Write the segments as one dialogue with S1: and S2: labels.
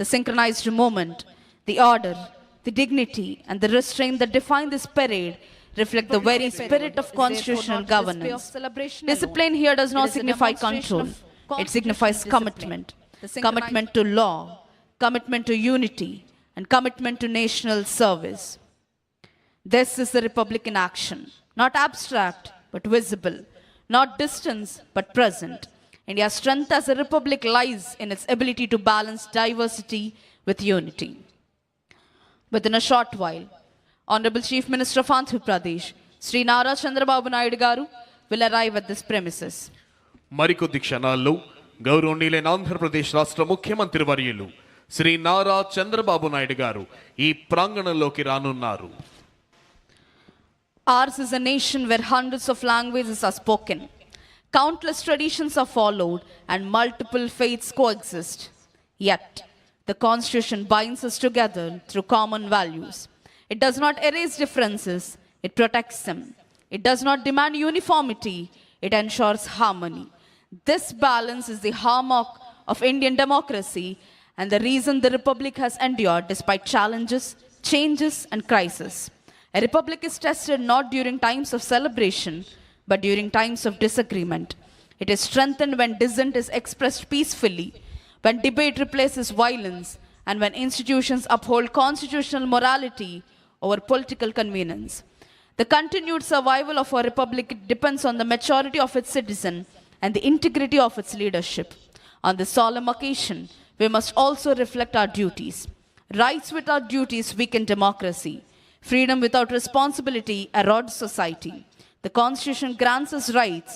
S1: The synchronized movement, the order, the dignity, and the restraint that define this parade reflect the very spirit of constitutional governance. Discipline here does not signify control, it signifies commitment. Commitment to law, commitment to unity, and commitment to national service. This is the Republic in action, not abstract, but visible, not distant, but present. India's strength as a republic lies in its ability to balance diversity with unity. Within a short while, Honorable Chief Minister of Andhra Pradesh, Sri Nara Chandrababu Naidu Garu, will arrive at this premises.
S2: మరికొద్ది క్షణాల్లో గౌరవనీయులైన ఆంధ్రప్రదేశ్ రాష్ట్ర ముఖ్యమంత్రి వర్యులు శ్రీ నారా చంద్రబాబు నాయుడు గారు ఈ ప్రాంగణంలోకి రానున్నారు.
S1: Ours is a nation where hundreds of languages are spoken, countless traditions are followed, and multiple faiths coexist. Yet, the Constitution binds us together through common values. It does not erase differences, it protects them. It does not demand uniformity, it ensures harmony. This balance is the hallmark of Indian democracy and the reason the Republic has endured despite challenges, changes, and crises. A republic is tested not during times of celebration, but during times of disagreement. It is strengthened when dissent is expressed peacefully, when debate replaces violence, and when institutions uphold constitutional morality over political convenience. The continued survival of our republic depends on the maturity of its citizens and the integrity of its leadership. On this solemn occasion, we must also reflect our duties. Rights without duties weaken democracy. Freedom without responsibility erodes society. The Constitution grants us rights,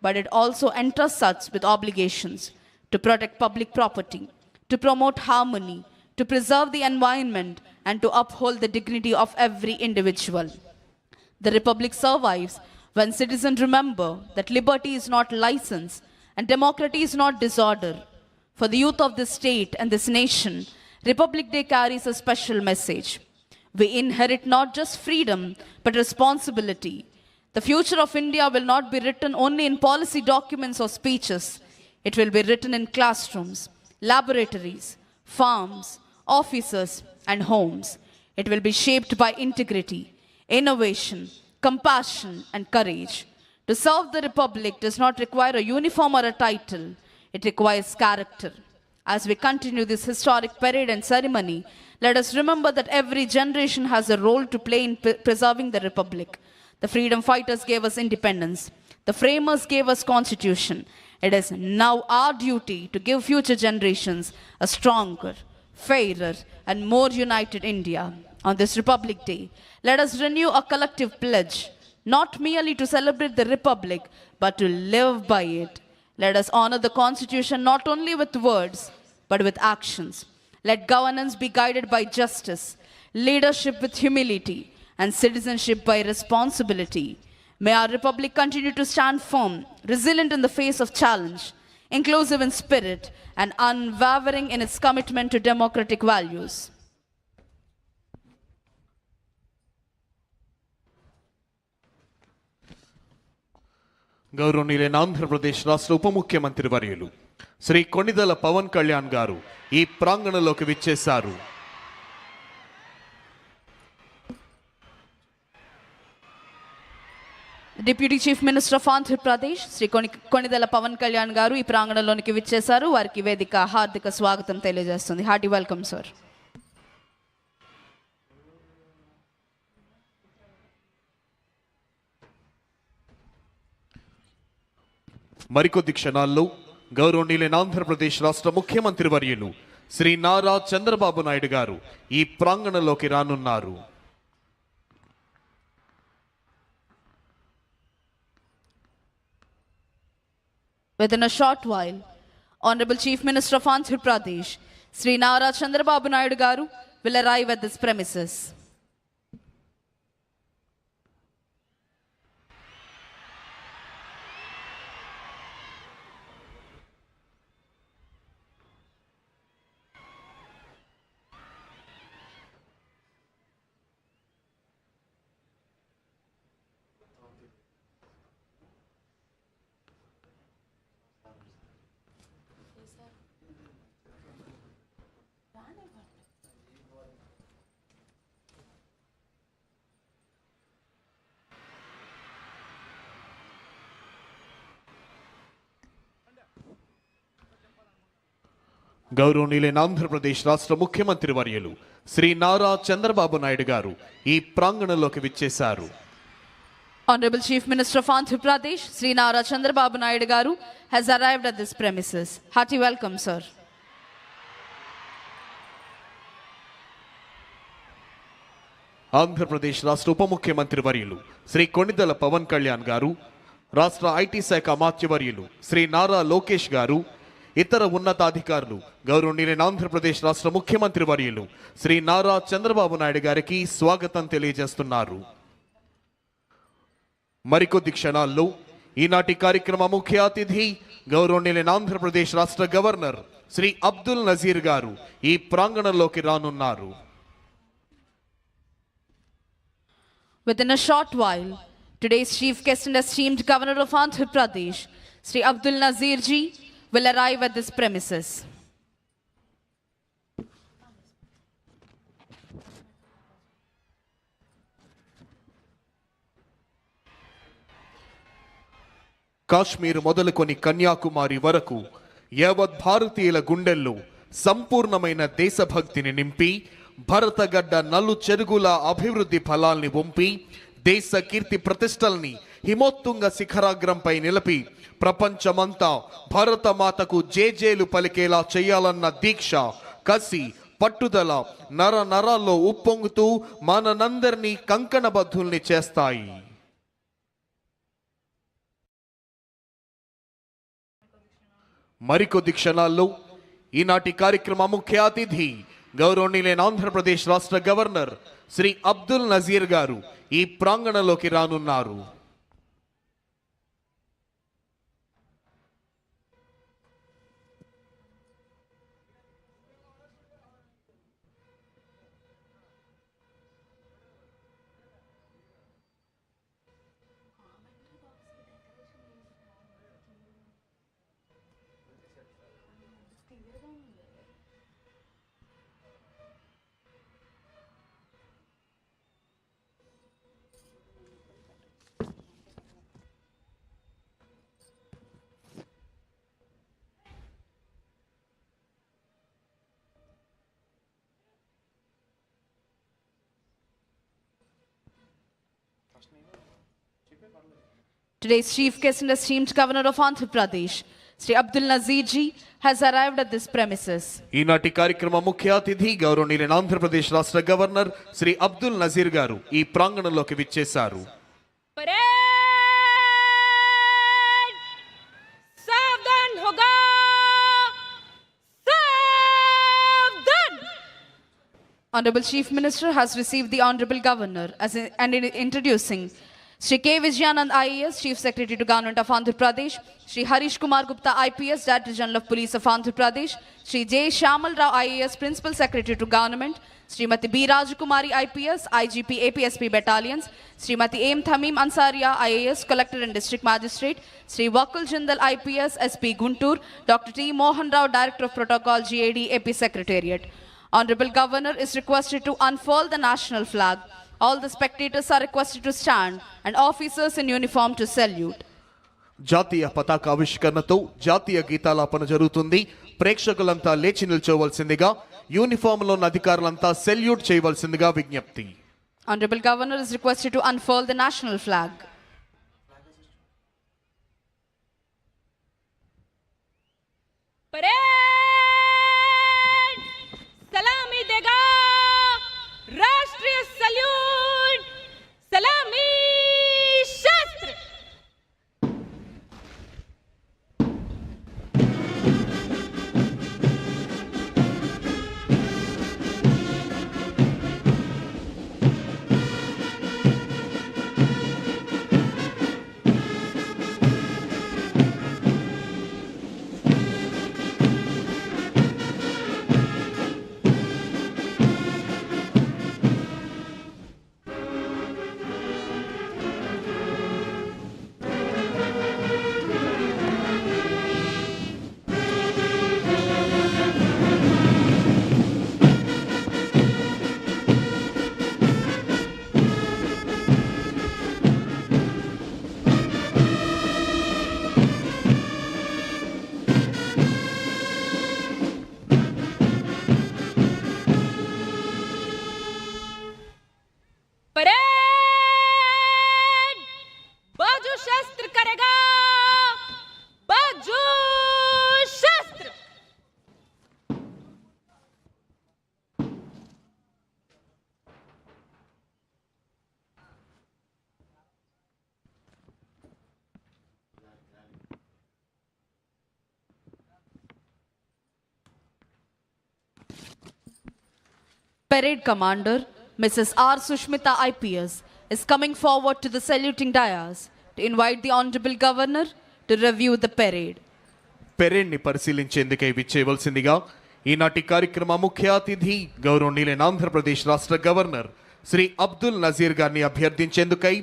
S1: but it also entrusts us with obligations to protect public property, to promote harmony, to preserve the environment, and to uphold the dignity of every individual. The Republic survives when citizens remember that liberty is not license and democracy is not disorder. For the youth of this state and this nation, Republic Day carries a special message. We inherit not just freedom, but responsibility. The future of India will not be written only in policy documents or speeches. It will be written in classrooms, laboratories, farms, offices, and homes. It will be shaped by integrity, innovation, compassion, and courage. To serve the Republic does not require a uniform or a title. It requires character. As we continue this historic parade and ceremony, let us remember that every generation has a role to play in preserving the Republic. The freedom fighters gave us independence. The framers gave us constitution. It is now our duty to give future generations a stronger, fairer, and more united India. On this Republic Day, let us renew a collective pledge, not merely to celebrate the Republic, but to live by it. Let us honor the Constitution not only with words, but with actions. Let governance be guided by justice, leadership with humility, and citizenship by responsibility. May our Republic continue to stand firm, resilient in the face of challenge, inclusive in spirit, and unwavering in its commitment to democratic values.
S2: గౌరవనీయులైన ఆంధ్రప్రదేశ్ రాష్ట్ర ఉప ముఖ్యమంత్రి వర్యులు శ్రీ కొణిదెల పవన్ కళ్యాణ్ గారు ఈ ప్రాంగణంలోకి విచ్చేశారు.
S1: Deputy Chief Minister of Andhra Pradesh, Sri Konidela Pavan Kalyan Garu, ఈ ప్రాంగణంలోనికి విచ్చేశారు. వారికి వేదిక హార్దిక స్వాగతం తెలియజేస్తుంది. Hearty welcome sir.
S2: మరికొద్ది క్షణాల్లో గౌరవనీయులైన ఆంధ్రప్రదేశ్ రాష్ట్ర ముఖ్యమంత్రి వర్యులు శ్రీ నారా చంద్రబాబు నాయుడు గారు ఈ ప్రాంగణంలోకి రానున్నారు.
S1: Within a short while, Honorable Chief Minister of Andhra Pradesh, Sri Nara Chandrababu Naidu Garu, will arrive at this premises.
S2: గౌరవనీయులైన ఆంధ్రప్రదేశ్ రాష్ట్ర ముఖ్యమంత్రి వర్యులు శ్రీ నారా చంద్రబాబు నాయుడు గారు ఈ ప్రాంగణంలోకి విచ్చేశారు.
S1: Honorable Chief Minister of Andhra Pradesh, Sri Nara Chandrababu Naidu Garu, has arrived at this premises. Hearty welcome, sir.
S2: Andhra Pradesh రాష్ట్ర ఉప ముఖ్యమంత్రి వర్యులు శ్రీ కొణిదెల పవన్ కళ్యాణ్ గారు, రాష్ట్ర ఐటీ శాఖ అమాత్యవర్యులు శ్రీ నారా లోకేష్ గారు, ఇతర ఉన్నతాధికారులు గౌరవనీయులైన ఆంధ్రప్రదేశ్ రాష్ట్ర ముఖ్యమంత్రి వర్యులు శ్రీ నారా చంద్రబాబు నాయుడు గారికి స్వాగతం తెలియజేస్తున్నారు. మరికొద్ది క్షణాల్లో ఈనాటి కార్యక్రమ ముఖ్య అతిథి గౌరవనీయులైన ఆంధ్రప్రదేశ్ రాష్ట్ర గవర్నర్ శ్రీ అబ్దుల్ నజీర్ గారు ఈ ప్రాంగణంలోకి రానున్నారు.
S1: Within a short while, today's chief guest and esteemed governor of Andhra Pradesh, Sri Abdul Nazir ji, will arrive at this premises.
S2: Kashmir మొదలుకొని కన్యాకుమారి వరకు యావత్ భారతీయుల గుండెల్లో సంపూర్ణమైన దేశభక్తిని నింపి భరతగడ్డ నలు చెరుగుల అభివృద్ధి ఫలాల్ని వంపి దేశ కీర్తి ప్రతిష్టల్ని హిమోత్తుంగ శిఖరాగ్రంపై నిలిపి ప్రపంచమంతా భరతమాతకు జేజేలు పలికేలా చేయాలన్న దీక్ష, కసి, పట్టుదల నర నరాల్లో ఉప్పొంగుతూ మనందరినీ కంకణబద్ధుల్ని చేస్తాయి. మరికొద్ది క్షణాల్లో ఈనాటి కార్యక్రమ ముఖ్య అతిథి గౌరవనీయులైన ఆంధ్రప్రదేశ్ రాష్ట్ర గవర్నర్ శ్రీ అబ్దుల్ నజీర్ గారు ఈ ప్రాంగణంలోకి రానున్నారు.
S1: Today's chief guest and esteemed governor of Andhra Pradesh, Sri Abdul Nazir ji, has arrived at this premises.
S2: ఈనాటి కార్యక్రమ ముఖ్య అతిథి గౌరవనీయులైన ఆంధ్రప్రదేశ్ రాష్ట్ర గవర్నర్ శ్రీ అబ్దుల్ నజీర్ గారు ఈ ప్రాంగణంలోకి విచ్చేశారు.
S1: Honorable Chief Minister has received the Honorable Governor and in introducing Shri K. Vijayanand IAS, Chief Secretary to Government of Andhra Pradesh, Shri Harish Kumar Gupta IPS, Director General of Police of Andhra Pradesh, Shri J. Shamal Rao IAS, Principal Secretary to Government, Srimati B. Rajakumari IPS, IGP APSP Battalions, Srimati M. Thamim Ansaria IAS, Collector and District Magistrate, Shri Wakul Jindal IPS, SP Guntur, Dr. T. Mohan Rao, Director of Protocol, GAD, AP Secretariat. Honorable Governor is requested to unfurl the national flag. All the spectators are requested to stand and officers in uniform to salute.
S2: జాతీయ పతాక ఆవిష్కరణతో జాతీయ గీతాలాపన జరుగుతుంది. ప్రేక్షకులంతా లేచి నిల్చోవలసిందిగా, యూనిఫామ్లో ఉన్న అధికారులంతా salute చేయవలసిందిగా విజ్ఞప్తి.
S1: Honorable Governor is requested to unfurl the national flag.
S3: सलामी देगा राष्ट्रीय सल्यूट, सलामी शास्त्र. परेड बाजू शस्त्र करेगा, बाजू शस्त्र।
S1: Parade Commander Mrs. R. Sushmita IPS is coming forward to the saluting dais to invite the Honorable Governor to review the parade.
S2: Parade ని పరిశీలించేందుకై విచ్చేయవలసిందిగా ఈనాటి కార్యక్రమ ముఖ్య అతిథి గౌరవనీయులైన ఆంధ్రప్రదేశ్ రాష్ట్ర గవర్నర్ శ్రీ అబ్దుల్ నజీర్ గారిని అభ్యర్థించేందుకై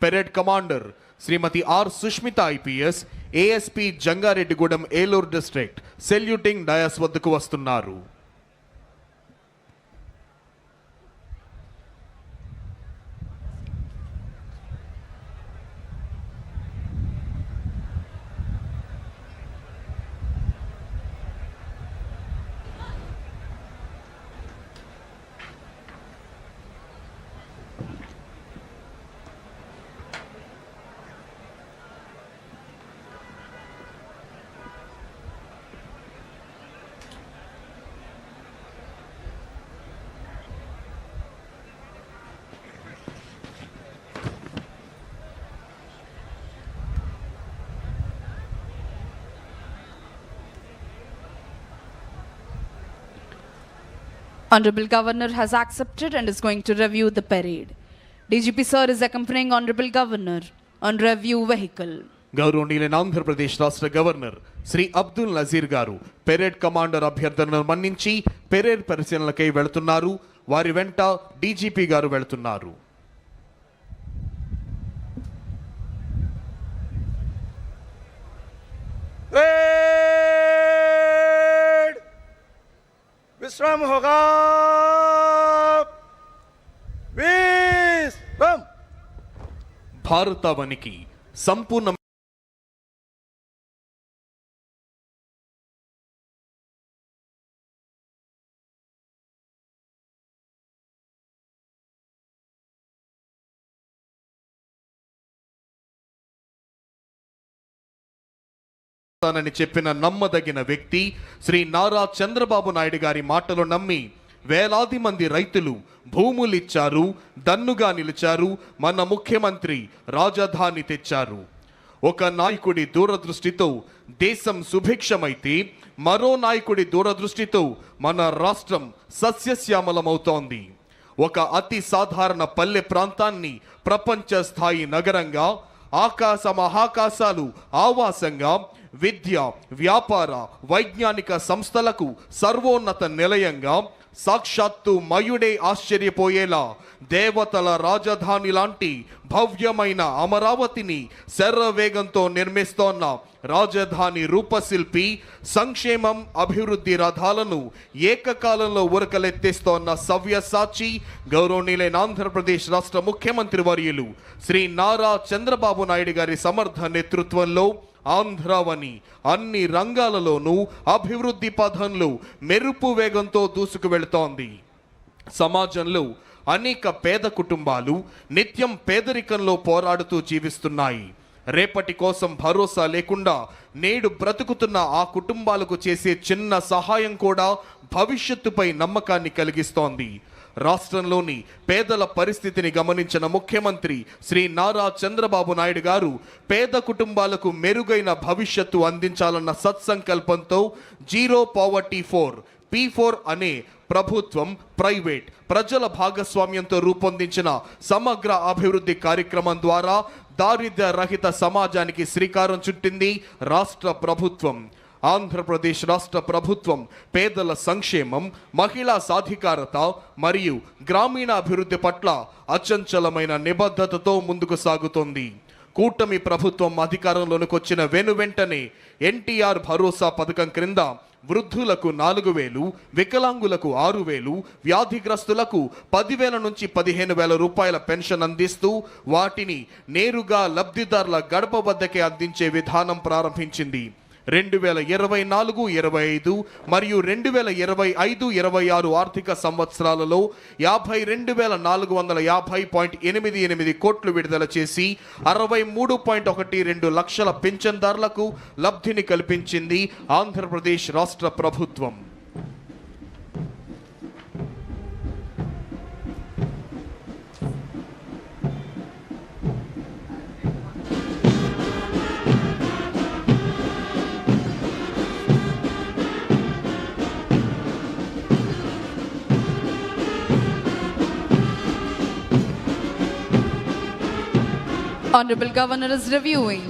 S2: parade commander Shrimati R Sushmita IPS ASP Jangareddygudem Eluru district saluting dais వద్దకు వస్తున్నారు.
S1: Honorable Governor has accepted and is going to review the parade. DGP sir is accompanying Honorable Governor on review vehicle.
S2: గౌరవనీయులైన ఆంధ్రప్రదేశ్ రాష్ట్ర గవర్నర్ శ్రీ అబ్దుల్ నజీర్ గారు పెరేడ్ కమాండర్ అభ్యర్థనను మన్నించి parade పరిశీలనకై వెళుతున్నారు. వారి వెంట డీజీపీ గారు వెళుతున్నారు.
S4: विश्राम होगा, विश्राम।
S2: భారతావనికి సంపూర్ణ అని చెప్పిన నమ్మదగిన వ్యక్తి శ్రీ నారా చంద్రబాబు నాయుడు గారి మాటలు నమ్మి వేలాది మంది రైతులు భూములిచ్చారు, దన్నుగా నిలిచారు. మన ముఖ్యమంత్రి రాజధాని తెచ్చారు. ఒక నాయకుడి దూరదృష్టితో దేశం సుభిక్షమైతే మరో నాయకుడి దూరదృష్టితో మన రాష్ట్రం సస్యశ్యామలమవుతోంది. ఒక అతి సాధారణ పల్లె ప్రాంతాన్ని ప్రపంచ స్థాయి నగరంగా, ఆకాశ మహాకాశాలు ఆవాసంగా, విద్య, వ్యాపార, వైజ్ఞానిక సంస్థలకు సర్వోన్నత నిలయంగా, సాక్షాత్తు మయుడే ఆశ్చర్యపోయేలా దేవతల రాజధాని లాంటి భవ్యమైన అమరావతిని శరవేగంతో నిర్మిస్తోన్న రాజధాని రూపశిల్పి, సంక్షేమం అభివృద్ధి రథాలను ఏకకాలంలో ఉరకలెత్తిస్తోన్న సవ్యసాచి గౌరవనీయులైన ఆంధ్రప్రదేశ్ రాష్ట్ర ముఖ్యమంత్రి వర్యులు శ్రీ నారా చంద్రబాబు నాయుడు గారి సమర్థ నేతృత్వంలో ఆంధ్రావని అన్ని రంగాలలోనూ అభివృద్ధి పథంలో మెరుపు వేగంతో దూసుకు వెళుతోంది. సమాజంలో అనేక పేద కుటుంబాలు నిత్యం పేదరికంలో పోరాడుతూ జీవిస్తున్నాయి. రేపటి కోసం భరోసా లేకుండా నేడు బ్రతుకుతున్న ఆ కుటుంబాలకు చేసే చిన్న సహాయం కూడా భవిష్యత్తుపై నమ్మకాన్ని కలిగిస్తోంది. రాష్ట్రంలోని పేదల పరిస్థితిని గమనించిన ముఖ్యమంత్రి శ్రీ నారా చంద్రబాబు నాయుడు గారు పేద కుటుంబాలకు మెరుగైన భవిష్యత్తు అందించాలన్న సత్సంకల్పంతో జీరో పావర్టీ 4 P4 అనే ప్రభుత్వం, ప్రైవేట్, ప్రజల భాగస్వామ్యంతో రూపొందించిన సమగ్ర అభివృద్ధి కార్యక్రమం ద్వారా దారిద్ర్య రహిత సమాజానికి శ్రీకారం చుట్టింది రాష్ట్ర ప్రభుత్వం. ఆంధ్రప్రదేశ్ రాష్ట్ర ప్రభుత్వం పేదల సంక్షేమం, మహిళా సాధికారత మరియు గ్రామీణ అభివృద్ధి పట్ల అచంచలమైన నిబద్ధతతో ముందుకు సాగుతోంది. కూటమి ప్రభుత్వం అధికారంలోకి వచ్చిన వెంటనే ఎన్టీఆర్ భరోసా పథకం క్రింద వృద్ధులకు 4,000, వికలాంగులకు 6,000, వ్యాధిగ్రస్తులకు 10,000 నుంచి 15,000 రూపాయల పెన్షన్ అందిస్తూ వాటిని నేరుగా లబ్ధిదారుల గడప వద్దకే అందించే విధానం ప్రారంభించింది. 2024-25 మరియు 2025-26 ఆర్థిక సంవత్సరాలలో 52,450.88 కోట్లు విడుదల చేసి 63.12 లక్షల పింఛన్దారులకు లబ్ధిని కల్పించింది ఆంధ్రప్రదేశ్ రాష్ట్ర ప్రభుత్వం.
S1: Honorable Governor is reviewing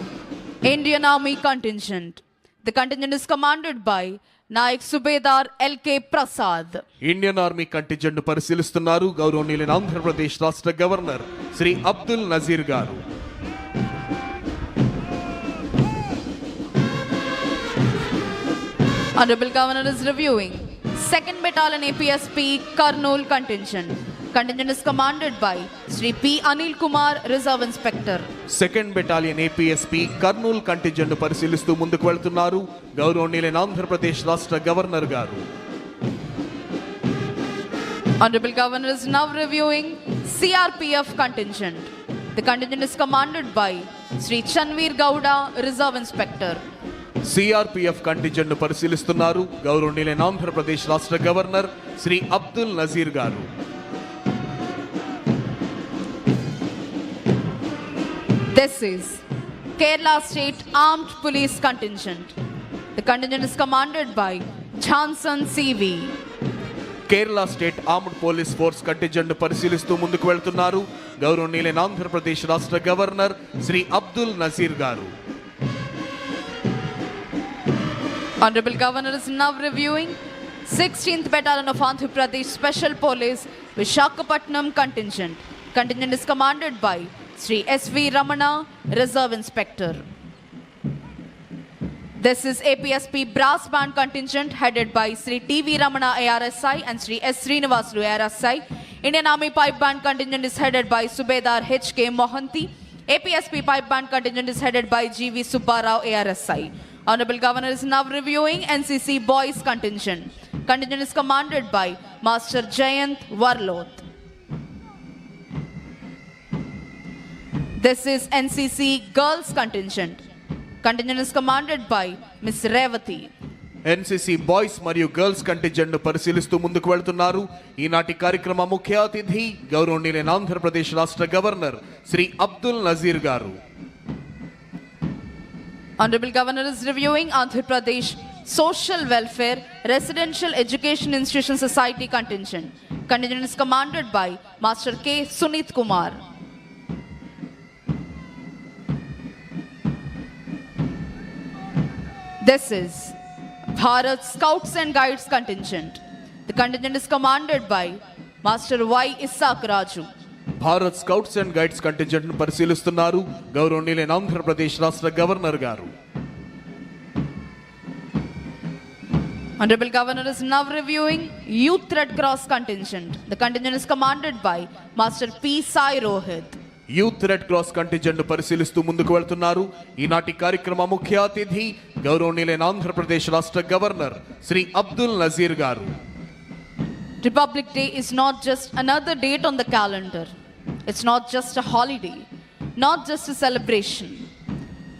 S1: Indian Army contingent. The contingent is commanded by Naik Subedar L.K. Prasad.
S2: Indian army contingent పరిశీలిస్తున్నారు గౌరవనీయులైన ఆంధ్రప్రదేశ్ రాష్ట్ర గవర్నర్ శ్రీ అబ్దుల్ నజీర్ గారు.
S1: Honorable Governor is reviewing 2nd Battalion APSP Kurnool contingent. Contingent is commanded by Sri P. Anil Kumar, Reserve Inspector.
S2: 2nd Battalion APSP Kurnool contingent పరిశీలిస్తూ ముందుకు వెళ్తున్నారు గౌరవనీయులైన ఆంధ్రప్రదేశ్ రాష్ట్ర governor గారు.
S1: Honorable Governor is now reviewing CRPF contingent. The contingent is commanded by Sri Chanveer Gowda, Reserve Inspector.
S2: CRPF contingent పరిశీలిస్తున్నారు గౌరవనీయులైన ఆంధ్రప్రదేశ్ రాష్ట్ర governor Shri Abdul Nazir గారు.
S1: This is Kerala State Armed Police Contingent. The contingent is commanded by Johnson CV.
S2: Kerala state armed police force contingent పరిశీలిస్తూ ముందుకు వెళ్తున్నారు గౌరవనీయులైన ఆంధ్రప్రదేశ్ రాష్ట్ర governor Shri Abdul Nazir గారు.
S1: Honorable Governor is now reviewing 16th Battalion of Andhra Pradesh Special Police Visakhapatnam contingent. Contingent is commanded by Sri S.V. Ramana, Reserve Inspector. This is APSP Brass Band contingent headed by Sri T.V. Ramana ARSI and Sri S. Srinivasulu ARSI. Indian Army Pipe Band contingent is headed by Subedar H.K. Mohanty. APSP Pipe Band contingent is headed by G.V. Subbarao ARSI. Honorable Governor is now reviewing NCC Boys contingent. Contingent is commanded by Master Jayant Warloth. This is NCC Girls contingent. Contingent is commanded by Miss Revati.
S2: NCC boys మరియు girls contingent పరిశీలిస్తూ ముందుకు వెళ్తున్నారు ఈనాటి కార్యక్రమ ముఖ్య అతిథి గౌరవనీయులైన ఆంధ్రప్రదేశ్ రాష్ట్ర గవర్నర్ శ్రీ అబ్దుల్ నజీర్ గారు.
S1: Honorable Governor is reviewing Andhra Pradesh Social Welfare Residential Education Institution Society contingent. Contingent is commanded by Master K. Sunit Kumar. This is Bharat Scouts and Guides contingent. The contingent is commanded by Master Y. Isaac Raju.
S2: Bharat scouts and guides contingent పరిశీలిస్తున్నారు గౌరవనీయులైన ఆంధ్రప్రదేశ్ రాష్ట్ర governor గారు.
S1: Honorable Governor is now reviewing Youth Red Cross contingent. The contingent is commanded by Master P. Sai Rohit.
S2: Youth red cross contingent పరిశీలిస్తూ ముందుకు వెళ్తున్నారు ఈనాటి కార్యక్రమ ముఖ్య అతిథి గౌరవనీయులైన ఆంధ్రప్రదేశ్ రాష్ట్ర గవర్నర్ శ్రీ అబ్దుల్ నజీర్ గారు.
S1: Republic Day is not just another date on the calendar. It's not just a holiday, not just a celebration.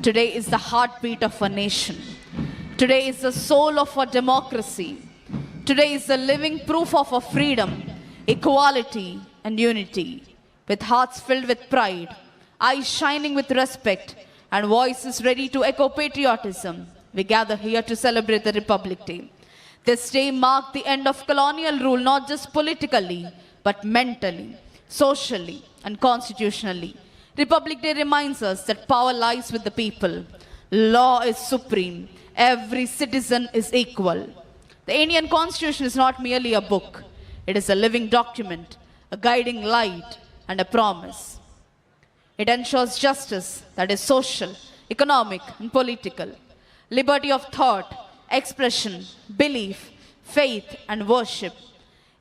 S1: Today is the heartbeat of a nation. Today is the soul of our democracy. Today is the living proof of our freedom, equality, and unity. With hearts filled with pride, eyes shining with respect, and voices ready to echo patriotism, we gather here to celebrate the Republic Day. This day marked the end of colonial rule, not just politically, but mentally, socially, and constitutionally. Republic Day reminds us that power lies with the people. Law is supreme. Every citizen is equal. The Indian Constitution is not merely a book. It is a living document, a guiding light, and a promise. It ensures justice that is social, economic, and political, liberty of thought, expression, belief, faith, and worship,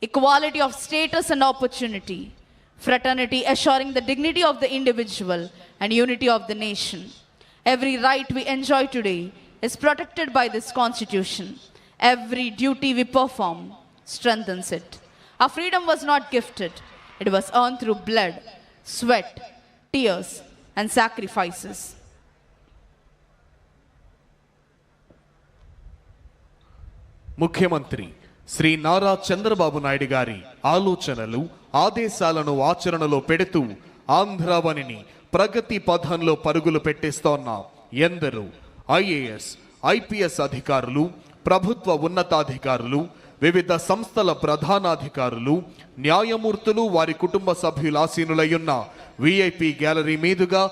S1: equality of status and opportunity, fraternity assuring the dignity of the individual and unity of the nation. Every right we enjoy today is protected by this Constitution. Every duty we perform strengthens it. Our freedom was not gifted, it was earned through blood, sweat, tears, and sacrifices.
S2: ముఖ్యమంత్రి శ్రీ నారా చంద్రబాబు నాయుడు గారి ఆలోచనలు ఆదేశాలను ఆచరణలో పెడుతూ ఆంధ్రావనిని ప్రగతి పథంలో పరుగులు పెట్టిస్తోన్న ఎందరో IAS IPS అధికారులు ప్రభుత్వ ఉన్నతాధికారులు వివిధ సంస్థల ప్రధానాధికారులు న్యాయమూర్తులు వారి కుటుంబ సభ్యుల ఆసీనులయ్యున్న విఐపి గ్యాలరీ మీదుగా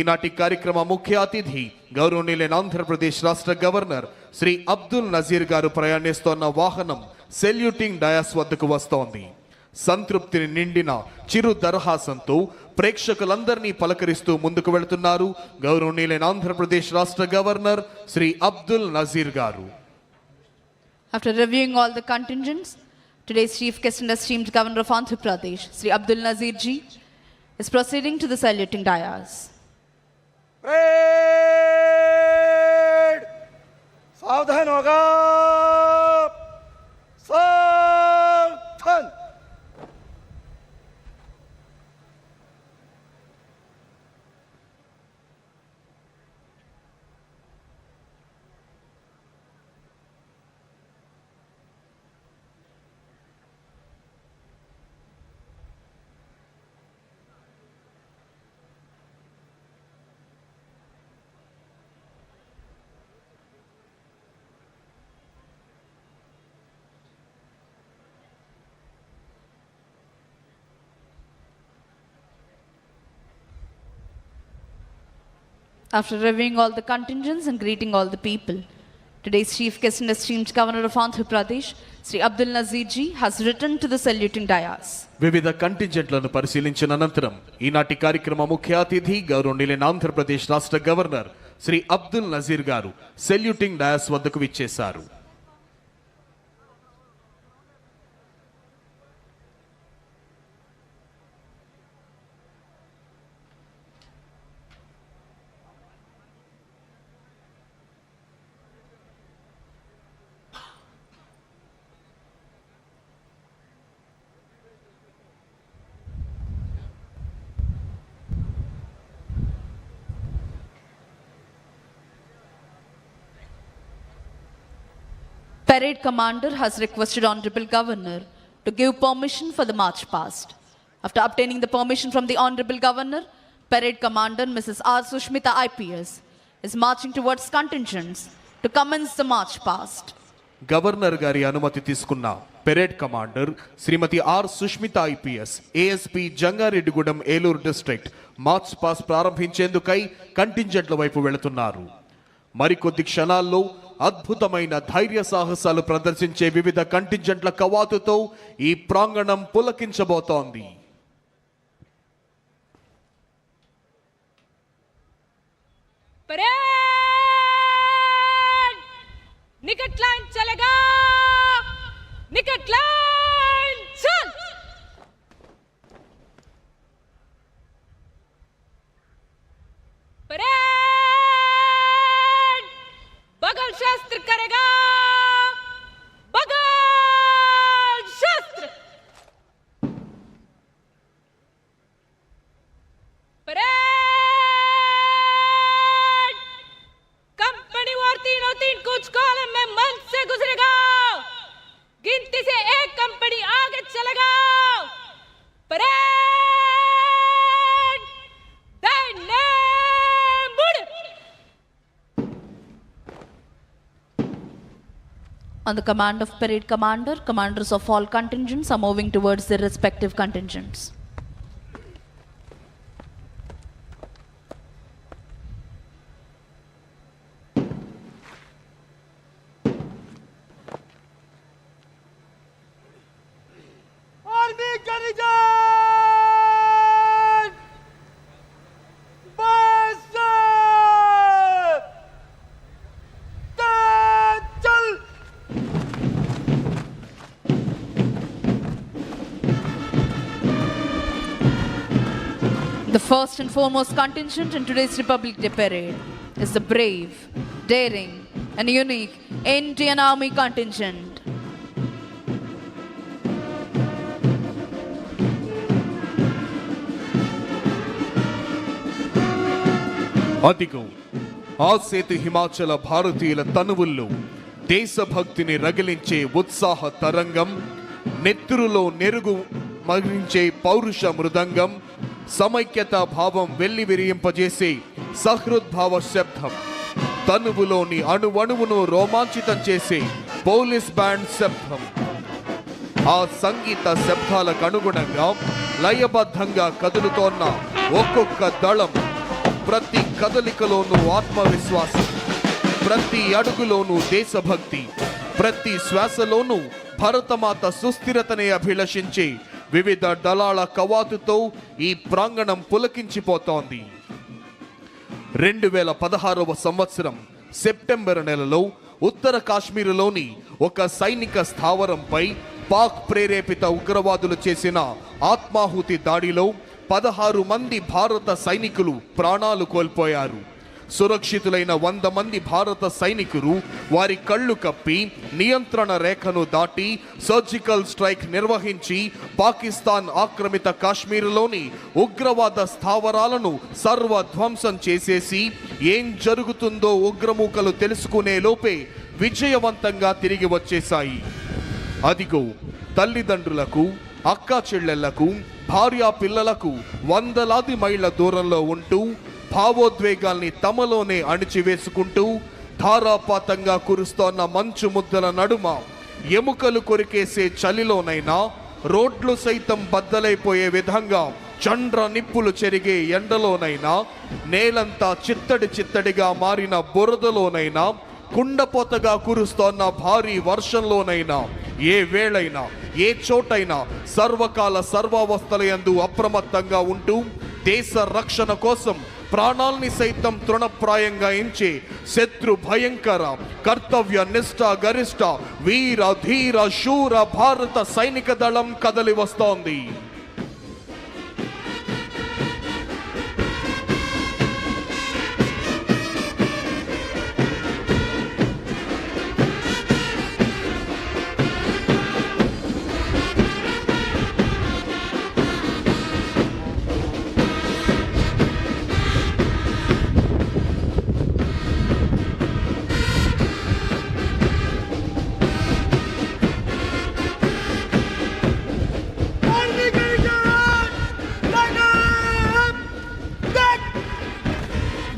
S2: ఈనాటి కార్యక్రమ ముఖ్య అతిథి గౌరవనీయులైన ఆంధ్రప్రదేశ్ రాష్ట్ర గవర్నర్ శ్రీ అబ్దుల్ నజీర్ గారు ప్రయాణిస్తోన్న వాహనం సెల్యూటింగ్ డయాస్ వద్దకు వస్తోంది. సంతృప్తిని నిండిన చిరు దరహాసంతో ప్రేక్షకులందరినీ పలకరిస్తూ ముందుకు వెళుతున్నారు గౌరవనీయులైన ఆంధ్రప్రదేశ్ రాష్ట్ర గవర్నర్ శ్రీ అబ్దుల్ నజీర్ గారు.
S1: After reviewing all the contingents, today's chief guest and esteemed governor of Andhra Pradesh, Sri Abdul Nazir ji, is proceeding to the saluting dais.
S4: Parade सावधान होगा सावधान
S1: After reviewing all the contingents and greeting all the people, today's chief guest and esteemed governor of Andhra Pradesh, Sri Abdul Nazir ji, has returned to the saluting dais.
S2: వివిధ కంటింజెంట్లను పరిశీలించిన అనంతరం ఈనాటి కార్యక్రమ ముఖ్య అతిథి గౌరవనీయులైన ఆంధ్రప్రదేశ్ రాష్ట్ర గవర్నర్ శ్రీ అబ్దుల్ నజీర్ గారు సెల్యూటింగ్ డయాస్ వద్దకు విచ్చేశారు.
S1: Parade commander has requested Honorable Governor to give permission for the march past. After obtaining the permission from the Honorable Governor, Parade Commander Mrs. R. Sushmita IPS is marching towards contingents to commence the march past.
S2: Governor గారి అనుమతి తీసుకున్న parade commander Shrimati R Sushmita IPS ASP Jangareddygudem Eluru district march past ప్రారంభించేందుకై కంటింజెంట్ల వైపు వెళుతున్నారు. మరికొద్ది క్షణాల్లో అద్భుతమైన ధైర్య సాహసాలు ప్రదర్శించే వివిధ కంటింజెంట్ల కవాతుతో ఈ ప్రాంగణం పులకించబోతోంది.
S3: परेड निकट लाइन चलेगा निकट लाइन चल परेड बगल शस्त्र करेगा बगल शस्त्र परेड कंपनी वार 303 कुछ कॉलम में मंच से गुजरेगा गिनती से एक कंपनी आगे चलेगा परेड दाहिने मुड़
S1: On the command of Parade Commander, commanders of all contingents are moving towards their respective contingents.
S4: Army contingent बस चल
S1: The first and foremost contingent in today's Republic Day Parade is the brave, daring, and unique Indian Army contingent.
S2: అదిగో ఆ సేతు హిమాచల భారతీయుల తనువుల్లో దేశభక్తిని రగిలించే ఉత్సాహ తరంగం, నెత్తురులో నెరుగు మరించే పౌరుష మృదంగం, సమైక్యత భావం వెల్లివిరియింపజేసే సహృద్భావ శబ్దం, తనువులోని అణువణువును రోమాంచితం చేసే పోలీస్ బ్యాండ్ శబ్దం. ఆ సంగీత శబ్దాలకు అనుగుణంగా లయబద్ధంగా కదులుతోన్న ఒక్కొక్క దళం, ప్రతి కదలికలోనూ ఆత్మవిశ్వాసం, ప్రతి అడుగులోనూ దేశభక్తి, ప్రతి శ్వాసలోనూ భరతమాత సుస్థిరతనే అభిలషించే వివిధ దళాల కవాతుతో ఈ ప్రాంగణం పులకించిపోతోంది. 2016వ సంవత్సరం సెప్టెంబర్ నెలలో ఉత్తర కాశ్మీరులోని ఒక సైనిక స్థావరంపై పాక్ ప్రేరేపిత ఉగ్రవాదులు చేసిన ఆత్మాహుతి దాడిలో 16 మంది భారత సైనికులు ప్రాణాలు కోల్పోయారు. సురక్షితులైన 100 మంది భారత సైనికులు వారి కళ్ళు కప్పి నియంత్రణ రేఖను దాటి సర్జికల్ స్ట్రైక్ నిర్వహించి పాకిస్తాన్ ఆక్రమిత కాశ్మీరులోని ఉగ్రవాద స్థావరాలను సర్వధ్వంసం చేసేసి ఏం జరుగుతుందో ఉగ్రమూకలు తెలుసుకునే లోపే విజయవంతంగా తిరిగి వచ్చేశాయి. అదిగో తల్లిదండ్రులకు, అక్కా చెల్లెళ్లకు, భార్యా పిల్లలకు వందలాది మైళ్ళ దూరంలో ఉంటూ భావోద్వేగాల్ని తమలోనే అణిచివేసుకుంటూ ధారాపాతంగా కురుస్తోన్న మంచు ముద్దల నడుమ ఎముకలు కొరికేసే చలిలోనైనా రోడ్లు సైతం బద్దలైపోయే విధంగా చండ్ర నిప్పులు చెరిగే ఎండలోనైనా, నేలంతా చిత్తడిగా మారిన బురదలోనైనా, కుండపోతగా కురుస్తోన్న భారీ వర్షంలోనైనా, ఏ వేళైనా ఏ చోటైనా సర్వకాల సర్వావస్థలయందు అప్రమత్తంగా ఉంటూ దేశ రక్షణ కోసం ప్రాణాల్ని సైతం తృణప్రాయంగా ఎంచే శత్రు భయంకర కర్తవ్య నిష్ఠ గరిష్ట వీర ధీర శూర భారత సైనిక దళం కదలి వస్తోంది.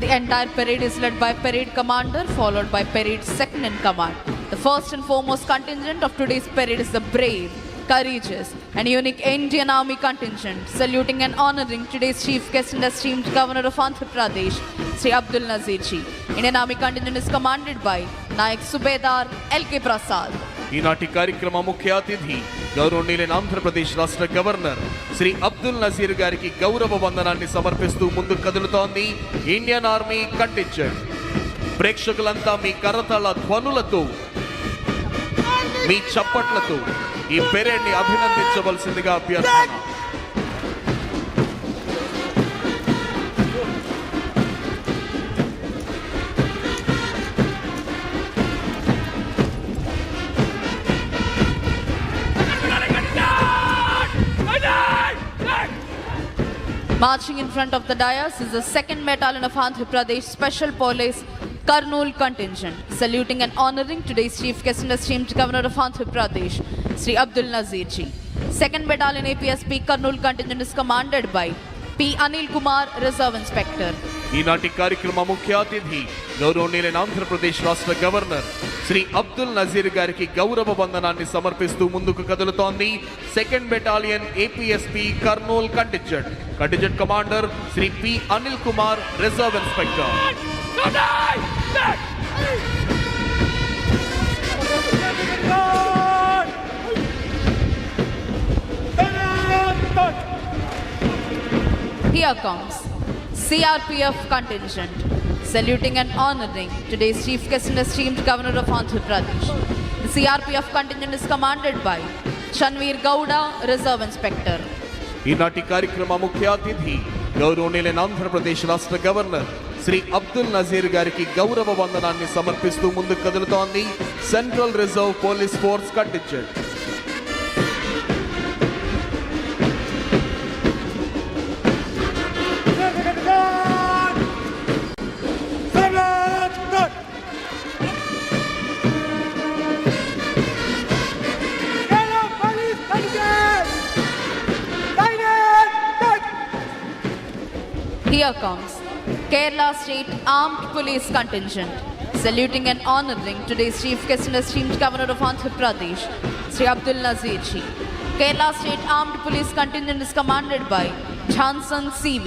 S1: The entire parade is led by parade commander, followed by parade second in command. The first and foremost contingent of today's parade is the brave, courageous and unique Indian Army contingent, saluting and honoring today's chief guest and esteemed governor of Andhra Pradesh, Sri Abdul Nazir ji. Indian Army contingent is commanded by Nayak Subedar L.K. Prasad.
S2: ఈనాటి కార్యక్రమ ముఖ్య అతిథి గౌరవనీయులైన ఆంధ్రప్రదేశ్ రాష్ట్ర governor Shri Abdul Nazir గారికి గౌరవ వందనాన్ని సమర్పిస్తూ ముందుకు కదులుతోంది ఇండియన్ ఆర్మీ కంటింజెంట్. ప్రేక్షకులంతా మీ కరతాళ ధ్వనులతో, మీ చప్పట్లతో ఈ పెరేడ్ ని అభినందించవలసిందిగా అభ్యర్థన.
S1: Marching in front of the dais is the 2nd Battalion of Andhra Pradesh Special Police Kurnool contingent, saluting and honoring today's chief guest and esteemed governor of Andhra Pradesh, Sri Abdul Nazir ji. 2nd Battalion APSP Kurnool contingent is commanded by P. Anil Kumar, Reserve Inspector.
S2: ఈనాటి కార్యక్రమ ముఖ్య అతిథి గౌరవనీయులైన ఆంధ్రప్రదేశ్ రాష్ట్ర governor Shri Abdul Nazir గారికి గౌరవ వందనాన్ని సమర్పిస్తూ ముందుకు కదులుతోంది 2nd battalion APSP Kurnool contingent. Contingent commander Shri P Anil Kumar, reserve inspector.
S1: Here comes CRPF contingent, saluting and honoring today's chief guest and esteemed governor of Andhra Pradesh. The CRPF contingent is commanded by Chanveer Gowda, Reserve Inspector.
S2: ఈనాటి కార్యక్రమ ముఖ్య అతిథి గౌరవనీయులైన ఆంధ్రప్రదేశ్ రాష్ట్ర governor Shri Abdul Nazir గారికి గౌరవ వందనాన్ని సమర్పిస్తూ ముందుకు కదులుతోంది central reserve police force contingent.
S1: Here comes Kerala State Armed Police Contingent, saluting and honoring today's Chief Guest and esteemed Governor of Andhra Pradesh, Sri Abdul Nazir Ji. Kerala State Armed Police Contingent is commanded by Johnson CV.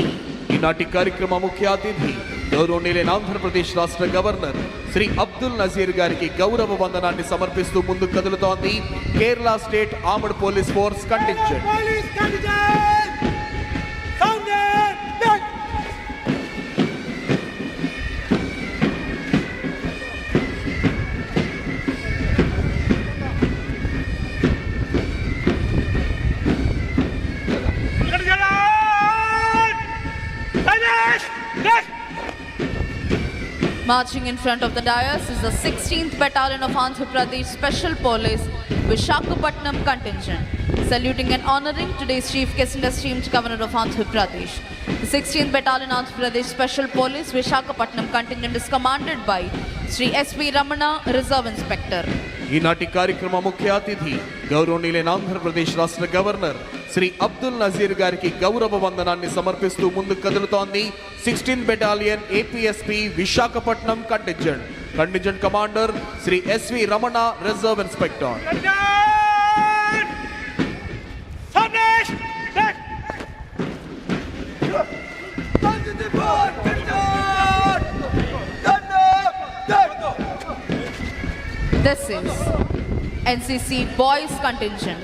S2: ఈనాటి కార్యక్రమ ముఖ్య అతిథి గౌరవనీయులైన ఆంధ్రప్రదేశ్ రాష్ట్ర governor Shri Abdul Nazir గారికి గౌరవ వందనాన్ని సమర్పిస్తూ ముందుకు కదులుతోంది Kerala state armed police force contingent.
S1: Marching in front of the dais is the 16th Battalion of Andhra Pradesh Special Police Visakhapatnam Contingent, saluting and honoring today's Chief Guest and esteemed Governor of Andhra Pradesh. The 16th Battalion Andhra Pradesh Special Police Visakhapatnam Contingent is commanded by Sri S.V. Ramana, Reserve Inspector.
S2: ఈనాటి కార్యక్రమ ముఖ్య అతిథి గౌరవనీయులైన ఆంధ్రప్రదేశ్ రాష్ట్ర governor Shri Abdul Nazir గారికి గౌరవ వందనాన్ని సమర్పిస్తూ ముందుకు కదులుతోంది 16th battalion APSP Visakhapatnam contingent commander Shri S V Ramana, reserve inspector.
S1: This is NCC Boys Contingent,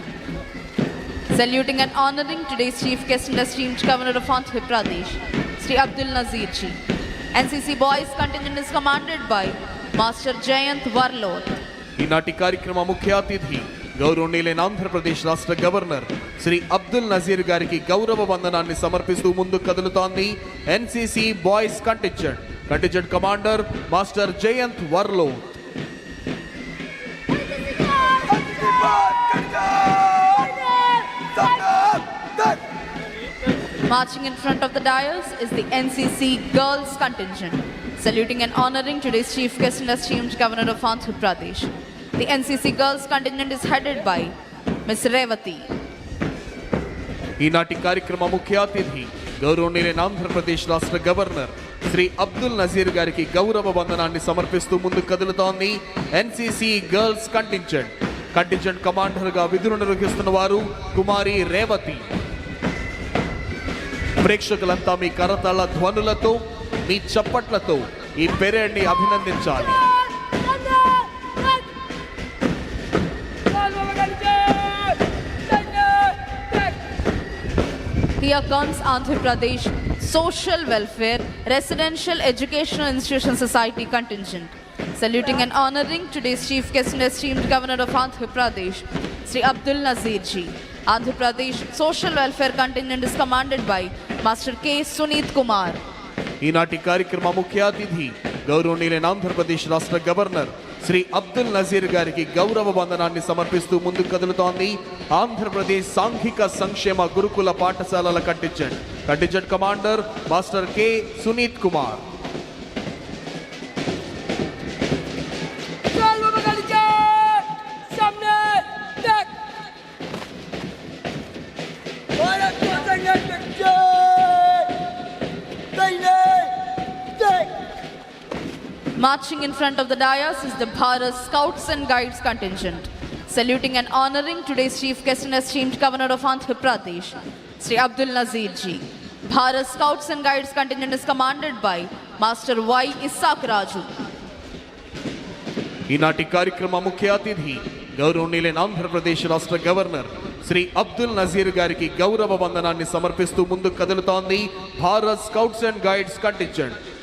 S1: saluting and honoring today's Chief Guest and esteemed Governor of Andhra Pradesh, Sri Abdul Nazir Ji. NCC Boys Contingent is commanded by Master Jayant Warlord.
S2: ఈనాటి కార్యక్రమ ముఖ్య అతిథి గౌరవనీయులైన ఆంధ్రప్రదేశ్ రాష్ట్ర governor Shri Abdul Nazir గారికి గౌరవ వందనాన్ని సమర్పిస్తూ ముందుకు కదులుతోంది NCC boys contingent commander master Jayant వర్లోడ్.
S1: Marching in front of the dais is the NCC Girls Contingent, saluting and honoring today's Chief Guest and esteemed Governor of Andhra Pradesh. The NCC Girls Contingent is headed by Ms. Revati.
S2: ఈనాటి కార్యక్రమ ముఖ్య అతిథి గౌరవనీయులైన ఆంధ్రప్రదేశ్ రాష్ట్ర governor Shri Abdul Nazir గారికి గౌరవ వందనాన్ని సమర్పిస్తూ ముందుకు కదులుతోంది ఎన్సిసి గర్ల్స్ కంటింజెంట్ కమాండర్ గా విధులు నిర్వహిస్తున్న వారు కుమారి రేవతి. ప్రేక్షకులంతా మీ కరతాళ ధ్వనులతో, మీ చప్పట్లతో ఈ పెరేడ్ ని అభినందించాలి.
S1: Here comes Andhra Pradesh Social Welfare Residential Educational Institution Society Contingent, saluting and honoring today's Chief Guest and esteemed Governor of Andhra Pradesh, Sri Abdul Nazir Ji. Andhra Pradesh Social Welfare Contingent is commanded by Master K. Sunit Kumar.
S2: ఈనాటి కార్యక్రమ ముఖ్య అతిథి గౌరవనీయులైన ఆంధ్రప్రదేశ్ రాష్ట్ర governor Shri Abdul Nazir గారికి గౌరవ వందనాన్ని సమర్పిస్తూ ముందుకు కదులుతోంది ఆంధ్రప్రదేశ్ సాంఘిక సంక్షేమ గురుకుల పాఠశాలల contingent commander master K Sunith Kumar.
S1: Marching in front of the dais is the Bharat Scouts and Guides Contingent, saluting and honoring today's Chief Guest and esteemed Governor of Andhra Pradesh, Sri Abdul Nazir Ji. Bharat Scouts and Guides Contingent is commanded by Master Y. Isak Raju.
S2: ఈనాటి కార్యక్రమ ముఖ్య అతిథి గౌరవనీయులైన ఆంధ్రప్రదేశ్ రాష్ట్ర governor Shri Abdul Nazir గారికి గౌరవ వందనాన్ని సమర్పిస్తూ ముందుకు కదులుతోంది Bharat scouts and guides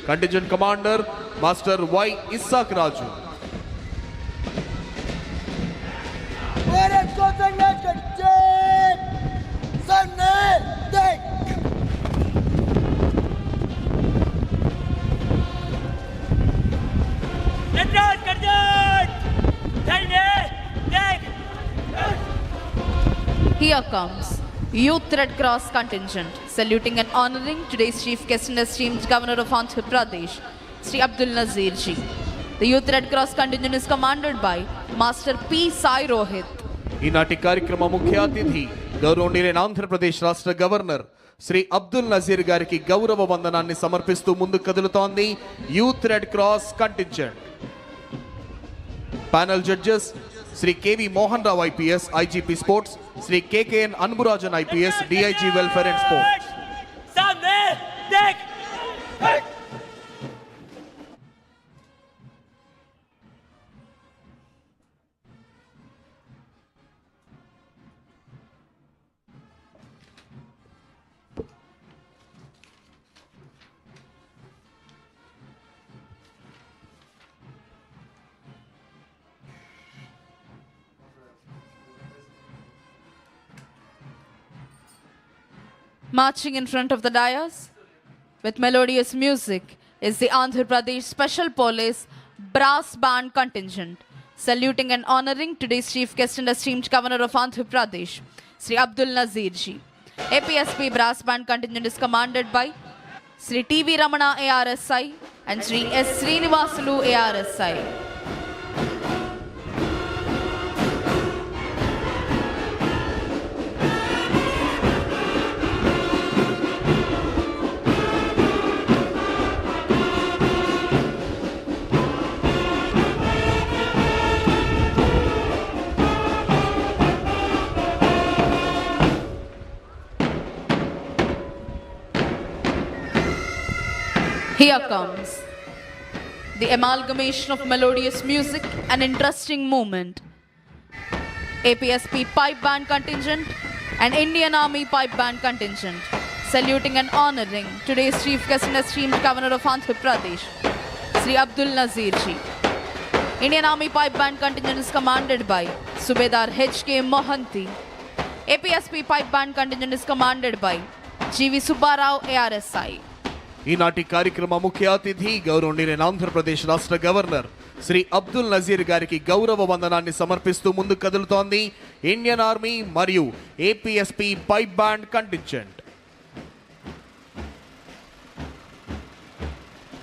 S2: contingent commander master Y Isaac Raju.
S1: Here comes Youth Red Cross contingent, saluting and honoring today's chief guest and esteemed Governor of Andhra Pradesh, Sri Abdul Nazir ji. The Youth Red Cross contingent is commanded by Master P. Sai Rohit.
S2: ఈనాటి కార్యక్రమ ముఖ్య అతిథి గౌరవనీయులైన ఆంధ్రప్రదేశ్ రాష్ట్ర governor Shri Abdul Nazir గారికి గౌరవ వందనాన్ని సమర్పిస్తూ ముందుకు కదులుతోంది youth red cross contingent. Panel judges Shri K V Mohan Rao IPS IGP sports, Shri K K N Anburajan IPS DIG welfare and sports.
S1: Marching in front of the dais with melodious music is the Andhra Pradesh Special Police Brass Band contingent, saluting and honoring today's chief guest and esteemed Governor of Andhra Pradesh, Sri Abdul Nazir ji. APSP Brass Band contingent is commanded by Sri TV Ramana ARSI and Sri S. Srinivasulu ARSI. Here comes the amalgamation of melodious music and interesting movement. APSP Pipe Band contingent and Indian Army Pipe Band contingent, saluting and honoring today's chief guest and esteemed Governor of Andhra Pradesh, Sri Abdul Nazir ji. Indian Army Pipe Band contingent is commanded by Subedar H.K. Mohanty. APSP Pipe Band contingent is commanded by G.V. Subbarao ARSI.
S2: ఈనాటి కార్యక్రమ ముఖ్య అతిథి గౌరవనీయులైన ఆంధ్రప్రదేశ్ రాష్ట్ర governor Shri Abdul Nazir గారికి గౌరవ వందనాన్ని సమర్పిస్తూ ముందుకు కదులుతోంది ఇండియన్ ఆర్మీ మరియు ఏపీఎస్పీ పైప్ బ్యాండ్ కంటింజెంట్.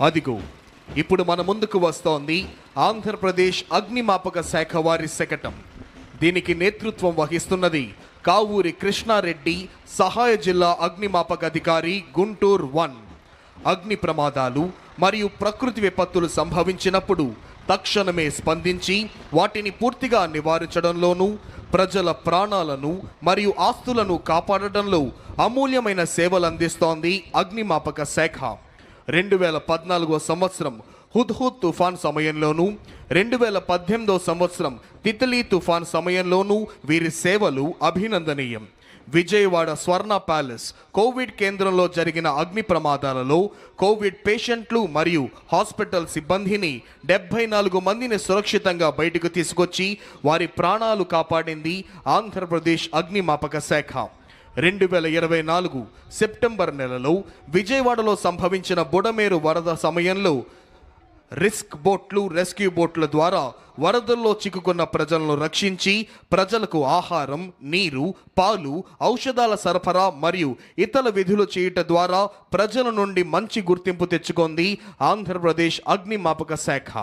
S2: అదిగో ఇప్పుడు మన ముందుకు వస్తోంది ఆంధ్రప్రదేశ్ అగ్నిమాపక శాఖ వారి శకటం. దీనికి నేతృత్వం వహిస్తున్నది కావూరి కృష్ణారెడ్డి, సహాయ జిల్లా అగ్నిమాపక అధికారి, గుంటూరు 1. అగ్ని ప్రమాదాలు మరియు ప్రకృతి విపత్తులు సంభవించినప్పుడు తక్షణమే స్పందించి వాటిని పూర్తిగా నివారించడంలోనూ ప్రజల ప్రాణాలను మరియు ఆస్తులను కాపాడడంలో అమూల్యమైన సేవలు అందిస్తోంది అగ్నిమాపక శాఖ. 2014 సంవత్సరం హుద్హుద్ తుఫాన్ సమయంలోనూ 2018 సంవత్సరం తిత్లీ తుఫాన్ సమయంలోనూ వీరి సేవలు అభినందనీయం. విజయవాడ స్వర్ణ ప్యాలెస్ కోవిడ్ కేంద్రంలో జరిగిన అగ్ని ప్రమాదాలలో కోవిడ్ పేషెంట్లు మరియు హాస్పిటల్ సిబ్బందిని 74 మందిని సురక్షితంగా బయటకు తీసుకొచ్చి వారి ప్రాణాలు కాపాడింది ఆంధ్రప్రదేశ్ అగ్నిమాపక శాఖ. 2024 సెప్టెంబర్ నెలలో విజయవాడలో సంభవించిన బుడమేరు వరద సమయంలో రిస్క్ బోట్లు, రెస్క్యూ బోట్ల ద్వారా వరదల్లో చిక్కుకున్న ప్రజలను రక్షించి ప్రజలకు ఆహారం, నీరు, పాలు, ఔషధాల సరఫరా మరియు ఇతర విధులు చేయటం ద్వారా ప్రజల నుండి మంచి గుర్తింపు తెచ్చుకుంది ఆంధ్రప్రదేశ్ అగ్నిమాపక శాఖ.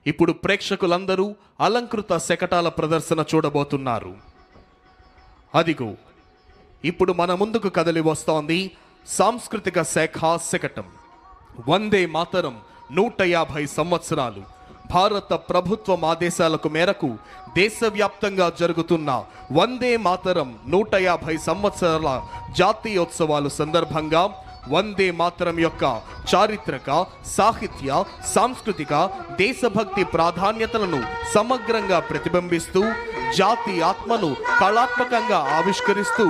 S2: ఇప్పుడు ప్రేక్షకులందరూ అలంకృత శకటాల ప్రదర్శన చూడబోతున్నారు. అదిగో ఇప్పుడు మన ముందుకు కదలి వస్తోంది సాంస్కృతిక శాఖ శకటం. వందే మాతరం 150 సంవత్సరాలు. భారత ప్రభుత్వం ఆదేశాలకు మేరకు దేశవ్యాప్తంగా జరుగుతున్న వందే మాతరం 150 సంవత్సరాల జాతీయోత్సవాలు సందర్భంగా వందే మాతరం యొక్క చారిత్రక, సాహిత్య, సాంస్కృతిక, దేశభక్తి ప్రాధాన్యతలను సమగ్రంగా ప్రతిబింబిస్తూ జాతి ఆత్మను కళాత్మకంగా ఆవిష్కరిస్తూ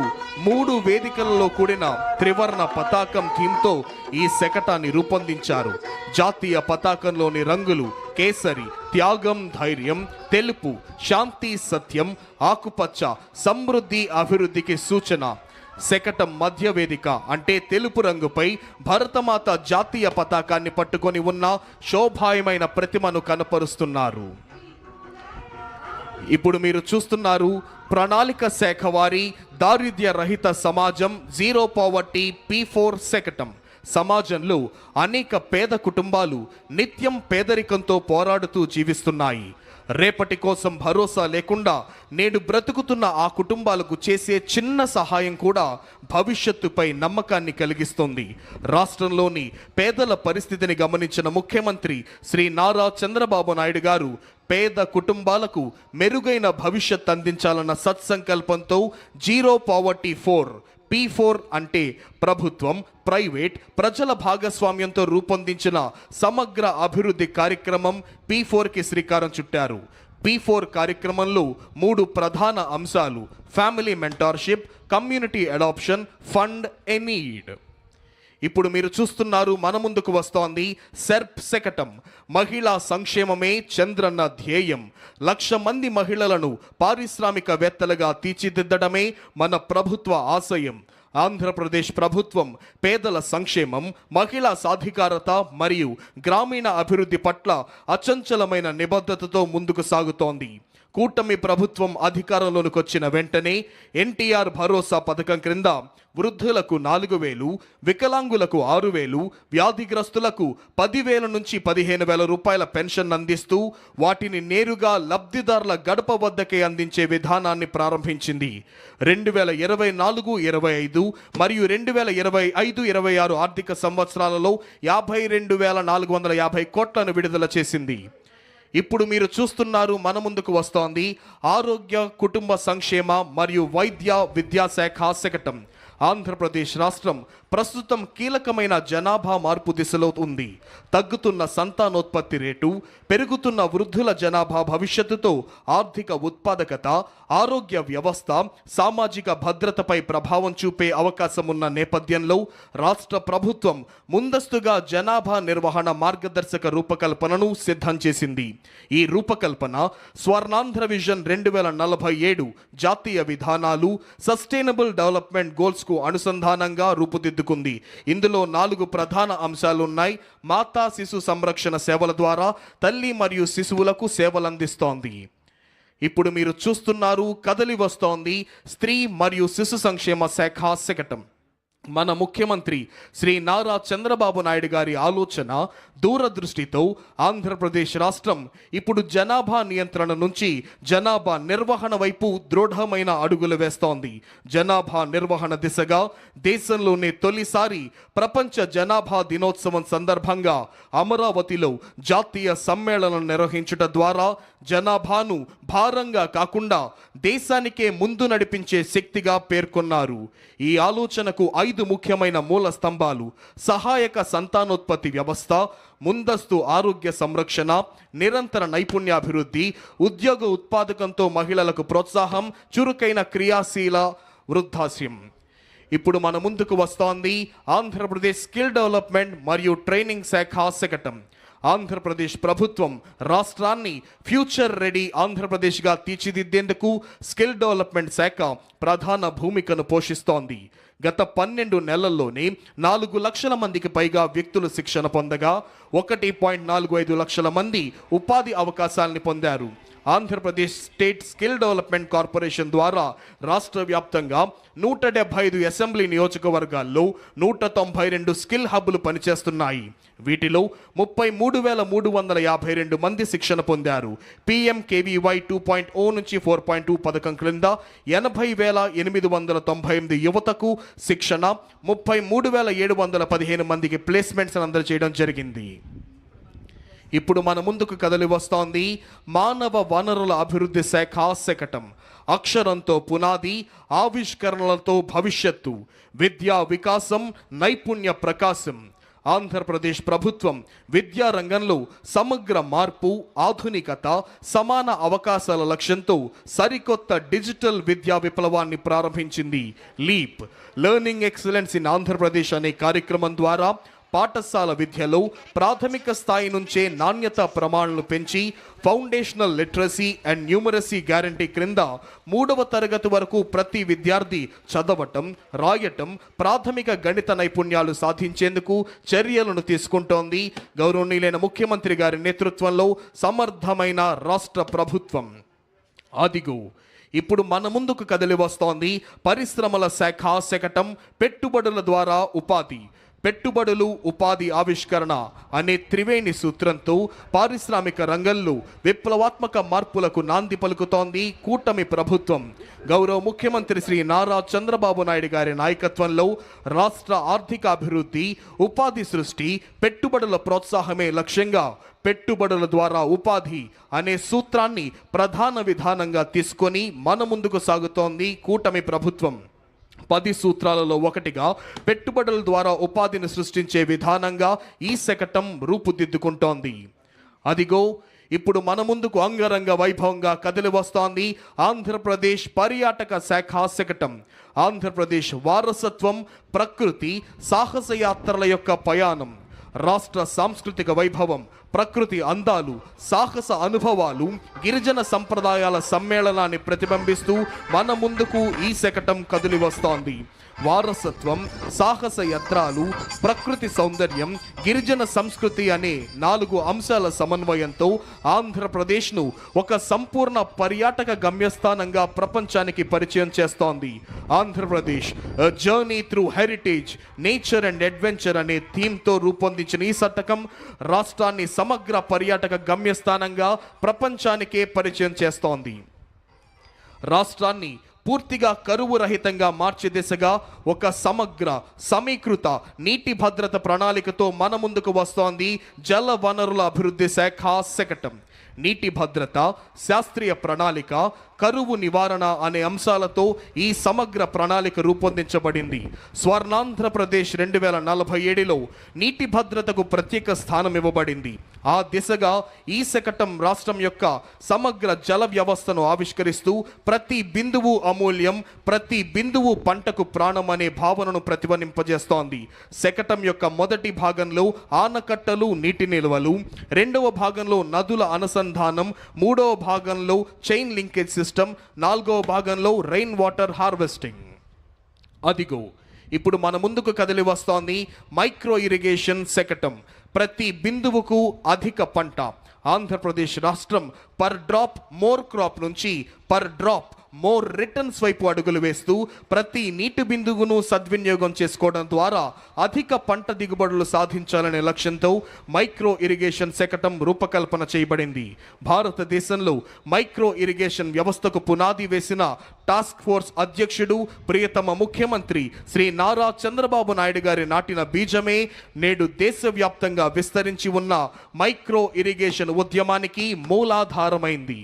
S2: 3 వేదికలలో కూడిన త్రివర్ణ పతాకం థీమ్తో ఈ శకటాన్ని రూపొందించారు. జాతీయ పతాకంలోని రంగులు కేసరి, త్యాగం, ధైర్యం, తెలుపు, శాంతి, సత్యం, ఆకుపచ్చ, సమృద్ధి, అభివృద్ధికి సూచన. శకటం మధ్య వేదిక అంటే తెలుపు రంగుపై భరతమాత జాతీయ పతాకాన్ని పట్టుకొని ఉన్న శోభాయమైన ప్రతిమను కనపరుస్తున్నారు. ఇప్పుడు మీరు చూస్తున్నారు ప్రణాళిక శాఖ వారి దారిద్ర్య రహిత సమాజం జీరో పావర్టీ P4 శకటం. సమాజంలో అనేక పేద కుటుంబాలు నిత్యం పేదరికంతో పోరాడుతూ జీవిస్తున్నాయి. రేపటి కోసం భరోసా లేకుండా నేడు బ్రతుకుతున్న ఆ కుటుంబాలకు చేసే చిన్న సహాయం కూడా భవిష్యత్తుపై నమ్మకాన్ని కలిగిస్తుంది. రాష్ట్రంలోని పేదల పరిస్థితిని గమనించిన ముఖ్యమంత్రి శ్రీ నారా చంద్రబాబు నాయుడు గారు పేద కుటుంబాలకు మెరుగైన భవిష్యత్ అందించాలన్న సత్సంకల్పంతో జీరో పావర్టీ 4 P4 అంటే ప్రభుత్వం, ప్రైవేట్, ప్రజల భాగస్వామ్యంతో రూపొందించిన సమగ్ర అభివృద్ధి కార్యక్రమం P4కి శ్రీకారం చుట్టారు. P4 కార్యక్రమంలో 3 ప్రధాన అంశాలు: family mentorship, community adoption, fund a need. ఇప్పుడు మీరు చూస్తున్నారు మన ముందుకు వస్తోంది సెర్ప్ శకటం. మహిళా సంక్షేమమే చంద్రన్న ధ్యేయం. 1,00,000 మంది మహిళలను పారిశ్రామికవేత్తలుగా తీర్చిదిద్దడమే మన ప్రభుత్వ ఆశయం. ఆంధ్రప్రదేశ్ ప్రభుత్వం పేదల సంక్షేమం, మహిళా సాధికారత మరియు గ్రామీణ అభివృద్ధి పట్ల అచంచలమైన నిబద్ధతతో ముందుకు సాగుతోంది. కూటమి ప్రభుత్వం అధికారంలోకి వచ్చిన వెంటనే ఎన్టీఆర్ భరోసా పథకం క్రింద వృద్ధులకు 4,000, వికలాంగులకు 6,000, వ్యాధిగ్రస్తులకు 10,000 నుంచి 15,000 రూపాయల పెన్షన్ అందిస్తూ వాటిని నేరుగా లబ్ధిదారుల గడప వద్దకే అందించే విధానాన్ని ప్రారంభించింది. 2024-25 మరియు 2025-26 ఆర్థిక సంవత్సరాలలో 52,450 కోట్లను విడుదల చేసింది. ఇప్పుడు మీరు చూస్తున్నారు మన ముందుకు వస్తోంది ఆరోగ్య, కుటుంబ సంక్షేమ మరియు వైద్య విద్యాశాఖ శకటం. ఆంధ్రప్రదేశ్ రాష్ట్రం ప్రస్తుతం కీలకమైన జనాభా మార్పు దిశలో ఉంది. తగ్గుతున్న సంతానోత్పత్తి రేటు, పెరుగుతున్న వృద్ధుల జనాభా భవిష్యత్తుతో ఆర్థిక ఉత్పాదకత, ఆరోగ్య వ్యవస్థ, సామాజిక భద్రతపై ప్రభావం చూపే అవకాశం ఉన్న నేపథ్యంలో రాష్ట్ర ప్రభుత్వం ముందస్తుగా జనాభా నిర్వహణ మార్గదర్శక రూపకల్పనను సిద్ధం చేసింది. ఈ రూపకల్పన స్వర్ణాంధ్ర విజన్ 2047 జాతీయ విధానాలు, సస్టైనబుల్ డెవలప్మెంట్ గోల్స్ కు అనుసంధానంగా రూపుదిద్దుకుంది. ఇందులో 4 ప్రధాన అంశాలున్నాయి. మాతా శిశు సంరక్షణ సేవల ద్వారా తల్లి మరియు శిశువులకు సేవలందిస్తోంది. ఇప్పుడు మీరు చూస్తున్నారు కదలి వస్తోంది స్త్రీ మరియు శిశు సంక్షేమ శాఖ శకటం. మన ముఖ్యమంత్రి శ్రీ నారా చంద్రబాబు నాయుడు గారి ఆలోచన, దూరదృష్టితో ఆంధ్రప్రదేశ్ రాష్ట్రం ఇప్పుడు జనాభా నియంత్రణ నుంచి జనాభా నిర్వహణ వైపు దృఢమైన అడుగులు వేస్తోంది. జనాభా నిర్వహణ దిశగా దేశంలోనే తొలిసారి ప్రపంచ జనాభా దినోత్సవం సందర్భంగా అమరావతిలో జాతీయ సమ్మేళనం నిర్వహించుట ద్వారా జనాభాను భారంగా కాకుండా దేశానికే ముందు నడిపించే శక్తిగా పేర్కొన్నారు. ఈ ఆలోచనకు 5 ముఖ్యమైన మూల స్తంభాలు: సహాయక సంతానోత్పత్తి వ్యవస్థ, ముందస్తు ఆరోగ్య సంరక్షణ, నిరంతర నైపుణ్యాభివృద్ధి, ఉద్యోగ ఉత్పాదకంతో మహిళలకు ప్రోత్సాహం, చురుకైన క్రియాశీల వృద్ధాశ్యం. ఇప్పుడు మన ముందుకు వస్తోంది ఆంధ్రప్రదేశ్ స్కిల్ డెవలప్మెంట్ మరియు ట్రైనింగ్ శాఖ శకటం. ఆంధ్రప్రదేశ్ ప్రభుత్వం రాష్ట్రాన్ని ఫ్యూచర్ రెడీ ఆంధ్రప్రదేశ్గా తీర్చిదిద్దేందుకు స్కిల్ డెవలప్మెంట్ శాఖ ప్రధాన భూమికను పోషిస్తోంది. గత 12 నెలల్లోనే 4 లక్షల మందికి పైగా వ్యక్తులు శిక్షణ పొందగా 1.45 లక్షల మంది ఉపాధి అవకాశాలని పొందారు. Andhra Pradesh state skill development corporation ద్వారా రాష్ట్ర వ్యాప్తంగా 175 అసెంబ్లీ నియోజకవర్గాల్లో 192 స్కిల్ హబ్బులు పనిచేస్తున్నాయి. వీటిలో 33,352 మంది శిక్షణ పొందారు. PMKVY 2.0 నుంచి 4.2 పథకం క్రింద 80,898 యువతకు శిక్షణ, 33,715 మందికి ప్లేస్మెంట్స్ అందజేయడం జరిగింది. ఇప్పుడు మన ముందుకు కదలి వస్తోంది మానవ వనరుల అభివృద్ధి శాఖ శకటం. అక్షరంతో పునాది, ఆవిష్కరణలతో భవిష్యత్తు, విద్యా వికాసం, నైపుణ్య ప్రకాశం. ఆంధ్రప్రదేశ్ ప్రభుత్వం విద్యా రంగంలో సమగ్ర మార్పు, ఆధునికత, సమాన అవకాశాల లక్ష్యంతో సరికొత్త డిజిటల్ విద్యా విప్లవాన్ని ప్రారంభించింది. Leap learning excellence in Andhra Pradesh అనే కార్యక్రమం ద్వారా పాఠశాల విద్యలో ప్రాథమిక స్థాయి నుంచే నాణ్యత ప్రమాణాలను పెంచి foundational literacy and numeracy guarantee క్రింద 3వ తరగతి వరకు ప్రతి విద్యార్థి చదవటం, రాయటం, ప్రాథమిక గణిత నైపుణ్యాలు సాధించేందుకు చర్యలను తీసుకుంటోంది గౌరవనీయులైన ముఖ్యమంత్రి గారి నేతృత్వంలో సమర్థమైన రాష్ట్ర ప్రభుత్వం. అదిగో ఇప్పుడు మన ముందుకు కదిలి వస్తోంది పరిశ్రమల శాఖ శకటం, పెట్టుబడుల ద్వారా ఉపాధి. పెట్టుబడులు, ఉపాధి, ఆవిష్కరణ అనే త్రివేణి సూత్రంతో పారిశ్రామిక రంగంలో విప్లవాత్మక మార్పులకు నాంది పలుకుతోంది కూటమి ప్రభుత్వం. గౌరవ ముఖ్యమంత్రి శ్రీ నారా చంద్రబాబు నాయుడు గారి నాయకత్వంలో రాష్ట్ర ఆర్థిక అభివృద్ధి, ఉపాధి సృష్టి, పెట్టుబడుల ప్రోత్సాహమే లక్ష్యంగా పెట్టుబడుల ద్వారా ఉపాధి అనే సూత్రాన్ని ప్రధాన విధానంగా తీసుకొని మన ముందుకు సాగుతోంది కూటమి ప్రభుత్వం. 10 సూత్రాలలో ఒకటిగా పెట్టుబడుల ద్వారా ఉపాధిని సృష్టించే విధానంగా ఈ శకటం రూపుదిద్దుకుంటోంది. అదిగో ఇప్పుడు మన ముందుకు అంగరంగ వైభవంగా కదిలి వస్తోంది ఆంధ్రప్రదేశ్ పర్యాటక శాఖ శకటం. ఆంధ్రప్రదేశ్ వారసత్వం, ప్రకృతి, సాహస యాత్రల యొక్క పయాణం, రాష్ట్ర సాంస్కృతిక వైభవం, ప్రకృతి అందాలు, సాహస అనుభవాలు, గిరిజన సంప్రదాయాల సమ్మేళనాన్ని ప్రతిబింబిస్తూ మన ముందుకు ఈ శకటం కదిలి వస్తోంది. వారసత్వం, సాహస యాత్రలు, ప్రకృతి సౌందర్యం, గిరిజన సంస్కృతి అనే 4 అంశాల సమన్వయంతో ఆంధ్రప్రదేశ్ను ఒక సంపూర్ణ పర్యాటక గమ్యస్థానంగా ప్రపంచానికి పరిచయం చేస్తోంది. Andhra Pradesh journey through heritage, nature and adventure అనే థీమ్తో రూపొందించిన ఈ శతకం రాష్ట్రాన్ని సమగ్ర పర్యాటక గమ్యస్థానంగా ప్రపంచానికే పరిచయం చేస్తోంది. రాష్ట్రాన్ని పూర్తిగా కరువు రహితంగా మార్చే దిశగా ఒక సమగ్ర, సమీకృత నీటి భద్రత ప్రణాళికతో మన ముందుకు వస్తోంది జల వనరుల అభివృద్ధి శాఖ శకటం. నీటి భద్రత, శాస్త్రీయ ప్రణాళిక, కరువు నివారణ అనే అంశాలతో ఈ సమగ్ర ప్రణాళిక రూపొందించబడింది. స్వర్ణాంధ్రప్రదేశ్ 2047లో నీటి భద్రతకు ప్రత్యేక స్థానం ఇవ్వబడింది. ఆ దిశగా ఈ శకటం రాష్ట్రం యొక్క సమగ్ర జల వ్యవస్థను ఆవిష్కరిస్తూ ప్రతి బిందువు అమూల్యం, ప్రతి బిందువు పంటకు ప్రాణం అనే భావనను ప్రతిధ్వనింపజేస్తోంది. శకటం యొక్క మొదటి భాగంలో ఆనకట్టలు, నీటి నిల్వలు, రెండవ భాగంలో నదుల అనుసంధానం, మూడవ భాగంలో చైన్ లింకేజ్ సిస్టమ్, నాలుగవ భాగంలో రెయిన్ వాటర్ హార్వెస్టింగ్. అదిగో ఇప్పుడు మన ముందుకు కదిలి వస్తోంది మైక్రో ఇరిగేషన్ శకటం. ప్రతి బిందువుకు అధిక పంట. ఆంధ్రప్రదేశ్ రాష్ట్రం పర్ డ్రాప్ మోర్ క్రాప్ నుంచి పర్ డ్రాప్ మోర్ రిటర్న్స్ వైపు అడుగులు వేస్తూ ప్రతి నీటి బిందువును సద్వినియోగం చేసుకోవడం ద్వారా అధిక పంట దిగుబడులు సాధించాలనే లక్ష్యంతో మైక్రో ఇరిగేషన్ శకటం రూపకల్పన చేయబడింది. భారతదేశంలో మైక్రో ఇరిగేషన్ వ్యవస్థకు పునాది వేసిన టాస్క్ ఫోర్స్ అధ్యక్షుడు, ప్రియతమ ముఖ్యమంత్రి శ్రీ నారా చంద్రబాబు నాయుడు గారి నాటిన బీజమే నేడు దేశవ్యాప్తంగా విస్తరించి ఉన్న మైక్రో ఇరిగేషన్ ఉద్యమానికి మూలాధారమైంది.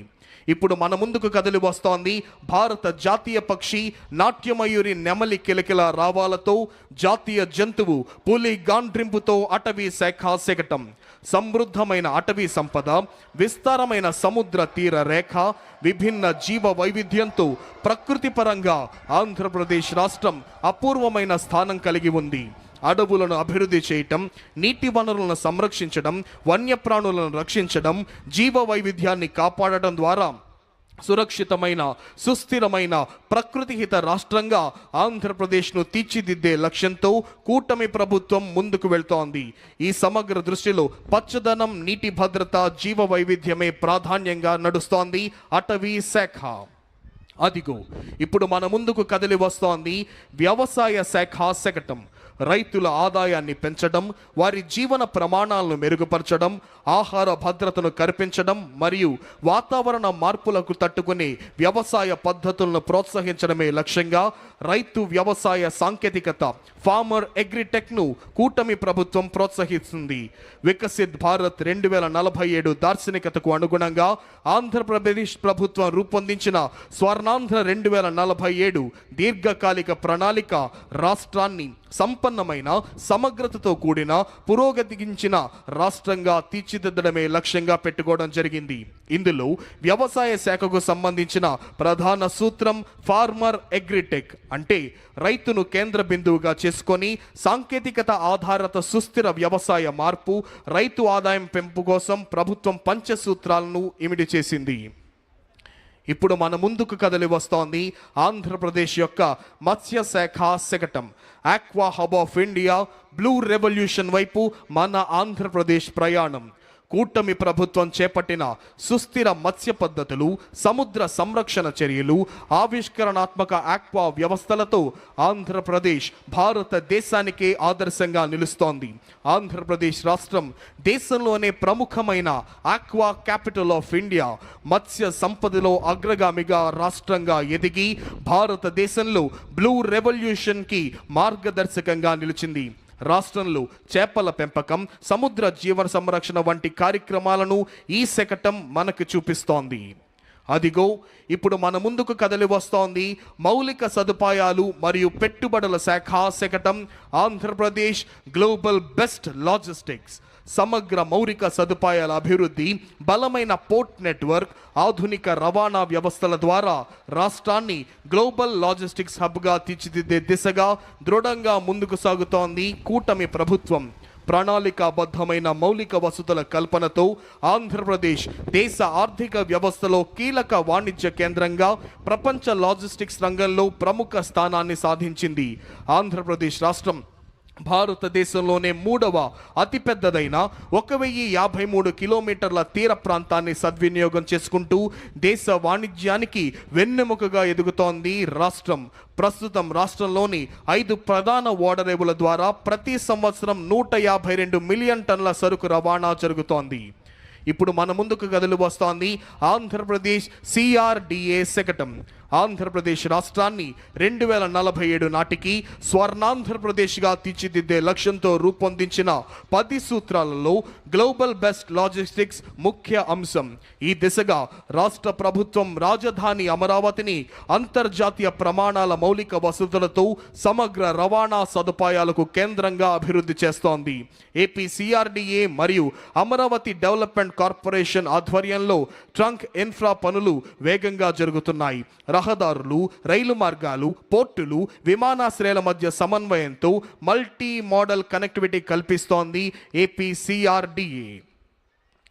S2: ఇప్పుడు మన ముందుకు కదిలి వస్తోంది భారత జాతీయ పక్షి నాట్యమయూరి నెమలి కిలకిల రావాలతో, జాతీయ జంతువు పులి గాండ్రింపుతో అటవీ శాఖ శకటం. సమృద్ధమైన అటవీ సంపద, విస్తారమైన సముద్ర తీర రేఖ, విభిన్న జీవ వైవిధ్యంతో ప్రకృతి పరంగా ఆంధ్రప్రదేశ్ రాష్ట్రం అపూర్వమైన స్థానం కలిగి ఉంది. అడవులను అభివృద్ధి చేయటం, నీటి వనరులను సంరక్షించడం, వన్యప్రాణులను రక్షించడం, జీవ వైవిధ్యాన్ని కాపాడటం ద్వారా సురక్షితమైన, సుస్థిరమైన, ప్రకృతిహిత రాష్ట్రంగా ఆంధ్రప్రదేశ్ను తీర్చిదిద్దే లక్ష్యంతో కూటమి ప్రభుత్వం ముందుకు వెళ్తోంది. ఈ సమగ్ర దృష్టిలో పచ్చదనం, నీటి భద్రత, జీవ వైవిధ్యమే ప్రాధాన్యంగా నడుస్తోంది అటవీ శాఖ. అదిగో ఇప్పుడు మన ముందుకు కదిలి వస్తోంది వ్యవసాయ శాఖ శకటం. రైతుల ఆదాయాన్ని పెంచడం, వారి జీవన ప్రమాణాలను మెరుగుపరచడం, ఆహార భద్రతను కల్పించడం మరియు వాతావరణ మార్పులకు తట్టుకునే వ్యవసాయ పద్ధతులను ప్రోత్సహించడమే లక్ష్యంగా రైతు వ్యవసాయ సాంకేతికత, ఫార్మర్ అగ్రిటెక్ను కూటమి ప్రభుత్వం ప్రోత్సహిస్తుంది. వికసిత్ భారత్ 2047 దార్శనికతకు అనుగుణంగా ఆంధ్రప్రదేశ్ ప్రభుత్వం రూపొందించిన స్వర్ణాంధ్ర 2047 దీర్ఘకాలిక ప్రణాళిక రాష్ట్రాన్ని సంపన్నమైన, సమగ్రతతో కూడిన, పురోగతించిన రాష్ట్రంగా తీర్చిదిద్దడమే లక్ష్యంగా పెట్టుకోవడం జరిగింది. ఇందులో వ్యవసాయ శాఖకు సంబంధించిన ప్రధాన సూత్రం ఫార్మర్ అగ్రిటెక్, అంటే రైతును కేంద్ర బిందువుగా చేసుకొని సాంకేతికత ఆధారిత సుస్థిర వ్యవసాయ మార్పు, రైతు ఆదాయం పెంపు కోసం ప్రభుత్వం పంచసూత్రాలను ఇమిడి చేసింది. ఇప్పుడు మన ముందుకు కదిలి వస్తోంది ఆంధ్రప్రదేశ్ యొక్క మత్స్య శాఖ శకటం. Aqua hub of India, blue revolution వైపు మన ఆంధ్రప్రదేశ్ ప్రయాణం. కూటమి ప్రభుత్వం చేపట్టిన సుస్థిర మత్స్య పద్ధతులు, సముద్ర సంరక్షణ చర్యలు, ఆవిష్కరణాత్మక ఆక్వా వ్యవస్థలతో ఆంధ్రప్రదేశ్ భారతదేశానికే ఆదర్శంగా నిలుస్తోంది. ఆంధ్రప్రదేశ్ రాష్ట్రం దేశంలోనే ప్రముఖమైన ఆక్వా క్యాపిటల్ ఆఫ్ ఇండియా, మత్స్య సంపదలో అగ్రగామిగా రాష్ట్రంగా ఎదిగి భారతదేశంలో బ్లూ రెవల్యూషన్కి మార్గదర్శకంగా నిలిచింది. రాష్ట్రంలో చేపల పెంపకం, సముద్ర జీవన సంరక్షణ వంటి కార్యక్రమాలను ఈ శకటం మనకు చూపిస్తోంది. అదిగో ఇప్పుడు మన ముందుకు కదలి వస్తోంది మౌలిక సదుపాయాలు మరియు పెట్టుబడుల శాఖ శకటం ఆంధ్రప్రదేశ్ గ్లోబల్ బెస్ట్ లాజిస్టిక్స్. సమగ్ర మౌలిక సదుపాయాల అభివృద్ధి, బలమైన పోర్ట్ నెట్వర్క్, ఆధునిక రవాణా వ్యవస్థల ద్వారా రాష్ట్రాన్ని గ్లోబల్ లాజిస్టిక్స్ హబ్గా తీర్చిదిద్దే దిశగా దృఢంగా ముందుకు సాగుతోంది కూటమి ప్రభుత్వం. ప్రణాళికాబద్ధమైన మౌలిక వసతుల కల్పనతో ఆంధ్రప్రదేశ్ దేశ ఆర్థిక వ్యవస్థలో కీలక వాణిజ్య కేంద్రంగా ప్రపంచ లాజిస్టిక్స్ రంగంలో ప్రముఖ స్థానాన్ని సాధించింది. ఆంధ్రప్రదేశ్ రాష్ట్రం భారతదేశంలోనే 3వ అతిపెద్దదైన 1053 కిలోమీటర్ల తీర ప్రాంతాన్ని సద్వినియోగం చేసుకుంటూ దేశ వాణిజ్యానికి వెన్నెముకగా ఎదుగుతోంది రాష్ట్రం. ప్రస్తుతం రాష్ట్రంలోని 5 ప్రధాన ఓడరేవుల ద్వారా ప్రతి సంవత్సరం 152 మిలియన్ టన్నుల సరుకు రవాణా జరుగుతోంది. ఇప్పుడు మన ముందుకు కదులు వస్తోంది ఆంధ్రప్రదేశ్ CRDA శకటం. ఆంధ్రప్రదేశ్ రాష్ట్రాన్ని 2047 నాటికి స్వర్ణాంధ్రప్రదేశ్గా తీర్చిదిద్దే లక్ష్యంతో రూపొందించిన 10 సూత్రాలలో గ్లోబల్ బెస్ట్ లాజిస్టిక్స్ ముఖ్య అంశం. ఈ దిశగా రాష్ట్ర ప్రభుత్వం రాజధాని అమరావతిని అంతర్జాతీయ ప్రమాణాల మౌలిక వసతులతో సమగ్ర రవాణా సదుపాయాలకు కేంద్రంగా అభివృద్ధి చేస్తోంది. ఏపీ CRDA మరియు అమరావతి డెవలప్మెంట్ కార్పొరేషన్ ఆధ్వర్యంలో ట్రంక్ ఇన్ఫ్రా పనులు వేగంగా జరుగుతున్నాయి. రహదారులు, రైలు మార్గాలు, పోర్టులు, విమానాశ్రయాల మధ్య సమన్వయంతో మల్టీ మోడల్ కనెక్టివిటీ కల్పిస్తోంది ఏపీ CRDA.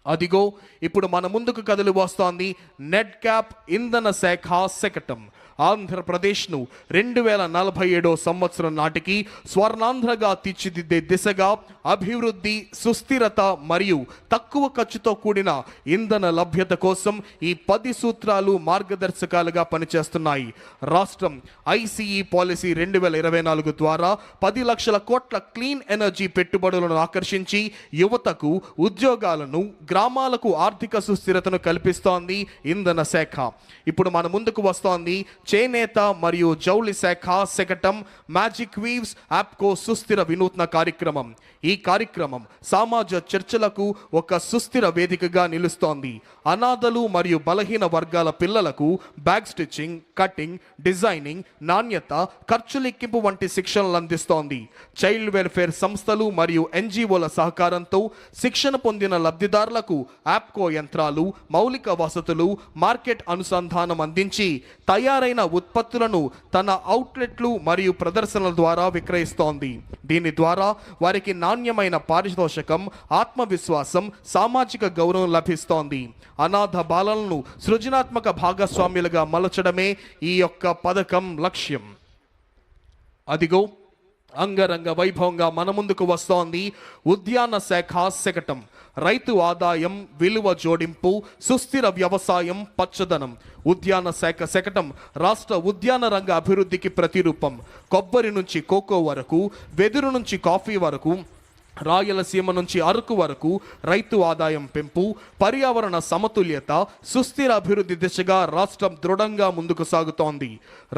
S2: అదిగో ఇప్పుడు మన ముందుకు కదులు వస్తోంది నెట్ క్యాప్ ఇంధన శాఖ శకటం. ఆంధ్రప్రదేశ్ను 2047 సంవత్సరం నాటికి స్వర్ణాంధ్రగా తీర్చిదిద్దే దిశగా అభివృద్ధి, సుస్థిరత మరియు తక్కువ ఖర్చుతో కూడిన ఇంధన లభ్యత కోసం ఈ 10 సూత్రాలు మార్గదర్శకాలుగా పనిచేస్తున్నాయి. రాష్ట్రం ICE పాలసీ 2024 ద్వారా 10 లక్షల కోట్ల క్లీన్ ఎనర్జీ పెట్టుబడులను ఆకర్షించి యువతకు ఉద్యోగాలను, గ్రామాలకు ఆర్థిక సుస్థిరతను కల్పిస్తోంది ఇంధన శాఖ. ఇప్పుడు మన ముందుకు వస్తోంది చేనేత మరియు జౌళి శాఖ శకటం మ్యాజిక్ వీవ్స్ యాప్కో సుస్థిర వినూత్న కార్యక్రమం. ఈ కార్యక్రమం సమాజ చర్చలకు ఒక సుస్థిర వేదికగా నిలుస్తోంది. అనాథలు మరియు బలహీన వర్గాల పిల్లలకు బ్యాగ్ స్టిచ్చింగ్, కటింగ్, డిజైనింగ్, నాణ్యత, ఖర్చు లెక్కింపు వంటి శిక్షణలు అందిస్తోంది. చైల్డ్ వెల్ఫేర్ సంస్థలు మరియు NGOల సహకారంతో శిక్షణ పొందిన లబ్ధిదారులకు యాప్కో యంత్రాలు, మౌలిక వసతులు, మార్కెట్ అనుసంధానం అందించి తయారైన ఉత్పత్తులను తన అవుట్లెట్లు మరియు ప్రదర్శనల ద్వారా విక్రయిస్తోంది. దీని ద్వారా వారికి నాణ్యమైన పారితోషికం, ఆత్మవిశ్వాసం, సామాజిక గౌరవం లభిస్తోంది. అనాథ బాలలను సృజనాత్మక భాగస్వామ్యులుగా మలచడమే ఈ యొక్క పథకం లక్ష్యం. అదిగో అంగరంగ వైభవంగా మన ముందుకు వస్తోంది ఉద్యాన శాఖ శకటం. రైతు ఆదాయం, విలువ జోడింపు, సుస్థిర వ్యవసాయం, పచ్చదనం. ఉద్యాన శాఖ శకటం రాష్ట్ర ఉద్యాన రంగ అభివృద్ధికి ప్రతిరూపం. కొబ్బరి నుంచి కోకో వరకు, వెదురు నుంచి కాఫీ వరకు, రాయలసీమ నుంచి అరకు వరకు రైతు ఆదాయం పెంపు, పర్యావరణ సమతుల్యత, సుస్థిర అభివృద్ధి దిశగా రాష్ట్రం దృఢంగా ముందుకు సాగుతోంది.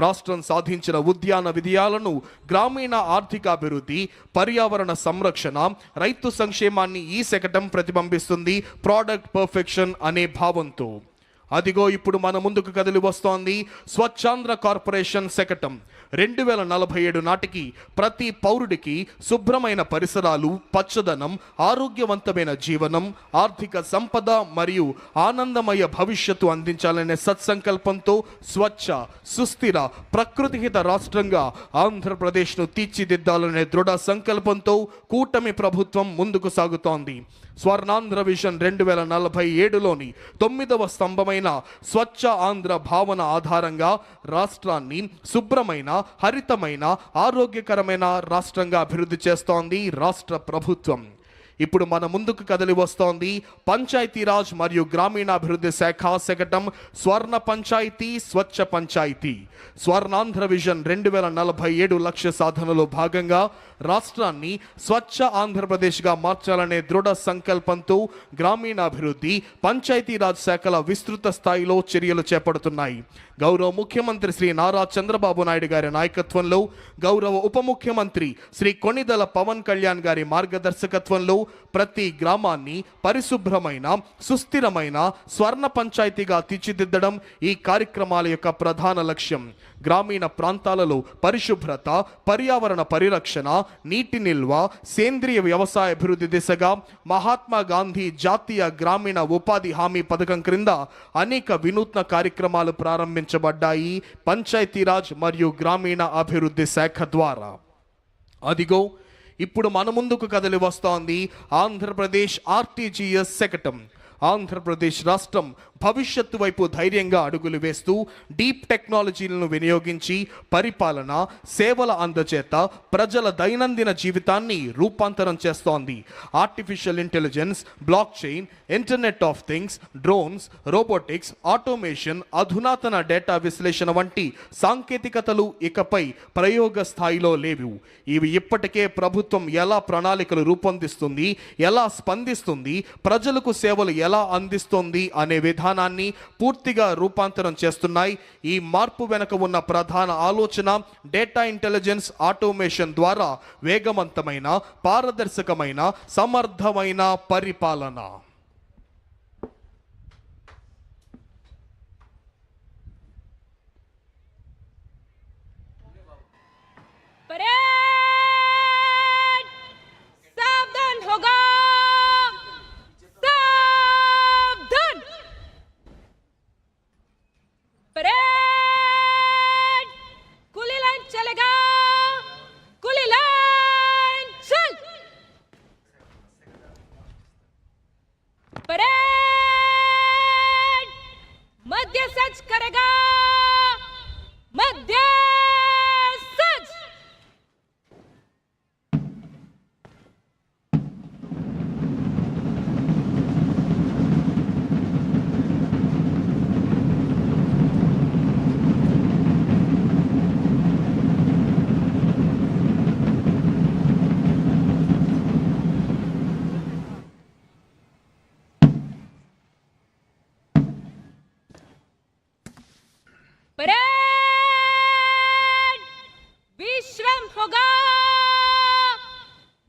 S2: రాష్ట్రం సాధించిన ఉద్యాన విజయాలను గ్రామీణ ఆర్థికాభివృద్ధి, పర్యావరణ సంరక్షణ, రైతు సంక్షేమాన్ని ఈ శకటం ప్రతిబింబిస్తుంది ప్రోడక్ట్ పర్ఫెక్షన్ అనే భావంతో. అదిగో ఇప్పుడు మన ముందుకు కదిలి వస్తోంది స్వచ్ఛాంధ్ర కార్పొరేషన్ శకటం. 2047 నాటికి ప్రతి పౌరుడికి శుభ్రమైన పరిసరాలు, పచ్చదనం, ఆరోగ్యవంతమైన జీవనం, ఆర్థిక సంపద మరియు ఆనందమయ భవిష్యత్తు అందించాలనే సత్సంకల్పంతో స్వచ్ఛ, సుస్థిర, ప్రకృతిహిత రాష్ట్రంగా ఆంధ్రప్రదేశ్ను తీర్చిదిద్దాలనే దృఢ సంకల్పంతో కూటమి ప్రభుత్వం ముందుకు సాగుతోంది. స్వర్ణాంధ్ర విజన్ 2047లోని 9వ స్తంభమైన స్వచ్ఛ ఆంధ్ర భావన ఆధారంగా రాష్ట్రాన్ని శుభ్రమైన, హరితమైన, ఆరోగ్యకరమైన రాష్ట్రంగా అభివృద్ధి చేస్తోంది రాష్ట్ర ప్రభుత్వం. ఇప్పుడు మన ముందుకు కదలి వస్తోంది పంచాయతీరాజ్ మరియు గ్రామీణాభివృద్ధి శాఖ శకటం స్వర్ణ పంచాయతీ స్వచ్ఛ పంచాయతీ స్వర్ణాంధ్ర విజన్ 2047 లక్ష్య సాధనలో భాగంగా రాష్ట్రాన్ని స్వచ్ఛ ఆంధ్రప్రదేశ్గా మార్చాలనే దృఢ సంకల్పంతో గ్రామీణాభివృద్ధి పంచాయతీరాజ్ శాఖల విస్తృత స్థాయిలో చర్యలు చేపడుతున్నాయి. గౌరవ ముఖ్యమంత్రి శ్రీ నారా చంద్రబాబు నాయుడు గారి నాయకత్వంలో, గౌరవ ఉప ముఖ్యమంత్రి శ్రీ కొణిదెల పవన్ కళ్యాణ్ గారి మార్గదర్శకత్వంలో ప్రతి గ్రామాన్ని పరిశుభ్రమైన సుస్థిరమైన స్వర్ణ పంచాయతీగా తీర్చిదిద్దడం ఈ కార్యక్రమాల యొక్క ప్రధాన లక్ష్యం. గ్రామీణ ప్రాంతాలలో పరిశుభ్రత, పర్యావరణ పరిరక్షణ, నీటి నిల్వ, సేంద్రియ వ్యవసాయ అభివృద్ధి దిశగా మహాత్మా గాంధీ జాతీయ గ్రామీణ ఉపాధి హామీ పథకం క్రింద అనేక వినూత్న కార్యక్రమాలు ప్రారంభించబడ్డాయి పంచాయతీరాజ్ మరియు గ్రామీణ అభివృద్ధి శాఖ ద్వారా. అదిగో ఇప్పుడు మన ముందుకు కదలి వస్తోంది ఆంధ్రప్రదేశ్ ఆర్టీజీఎస్ శకటం. ఆంధ్రప్రదేశ్ రాష్ట్రం భవిష్యత్తు వైపు ధైర్యంగా అడుగులు వేస్తూ డీప్ టెక్నాలజీలను వినియోగించి పరిపాలన సేవల అందచేత ప్రజల దైనందిన జీవితాన్ని రూపాంతరం చేస్తోంది. Artificial intelligence, block chain, internet of things, drones, robotics, automation, అధునాతన డేటా విశ్లేషణ వంటి సాంకేతికతలు ఇకపై ప్రయోగ స్థాయిలో లేవు. ఇవి ఇప్పటికే ప్రభుత్వం ఎలా ప్రణాళికలు రూపొందిస్తుంది, ఎలా స్పందిస్తుంది, ప్రజలకు సేవలు ఎలా అందిస్తుంది అనే విధానాన్ని పూర్తిగా రూపాంతరం చేస్తున్నాయి. ఈ మార్పు వెనుక ఉన్న ప్రధాన ఆలోచన డేటా ఇంటెలిజెన్స్, ఆటోమేషన్ ద్వారా వేగవంతమైన, పారదర్శకమైన, సమర్థమైన పరిపాలన.
S3: सावधान होगा, सावधान. परेड कुली लाइन चलेगा, कुली लाइन चल. परेड मध्य सच करेगा, मध्य सच. परेड विश्राम होगा,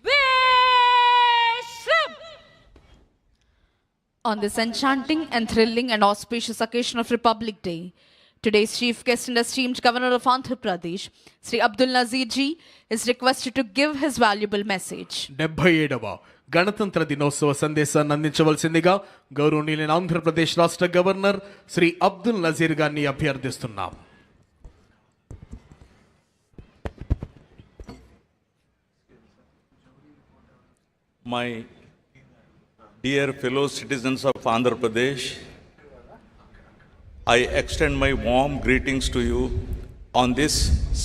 S3: विश्राम.
S1: On this enchanting and thrilling and auspicious occasion of Republic Day, today's chief guest and esteemed Governor of Andhra Pradesh, Sri Abdul Nazir ji, is requested to give his valuable message.
S2: 77వ గణతంత్ర దినోత్సవ సందేశాన్ని అందించవలసిందిగా గౌరవనీయులైన ఆంధ్రప్రదేశ్ రాష్ట్ర governor Shri Abdul Nazeer గారిని అభ్యర్థిస్తున్నాం.
S5: My dear fellow citizens of Andhra Pradesh, I extend my warm greetings to you on this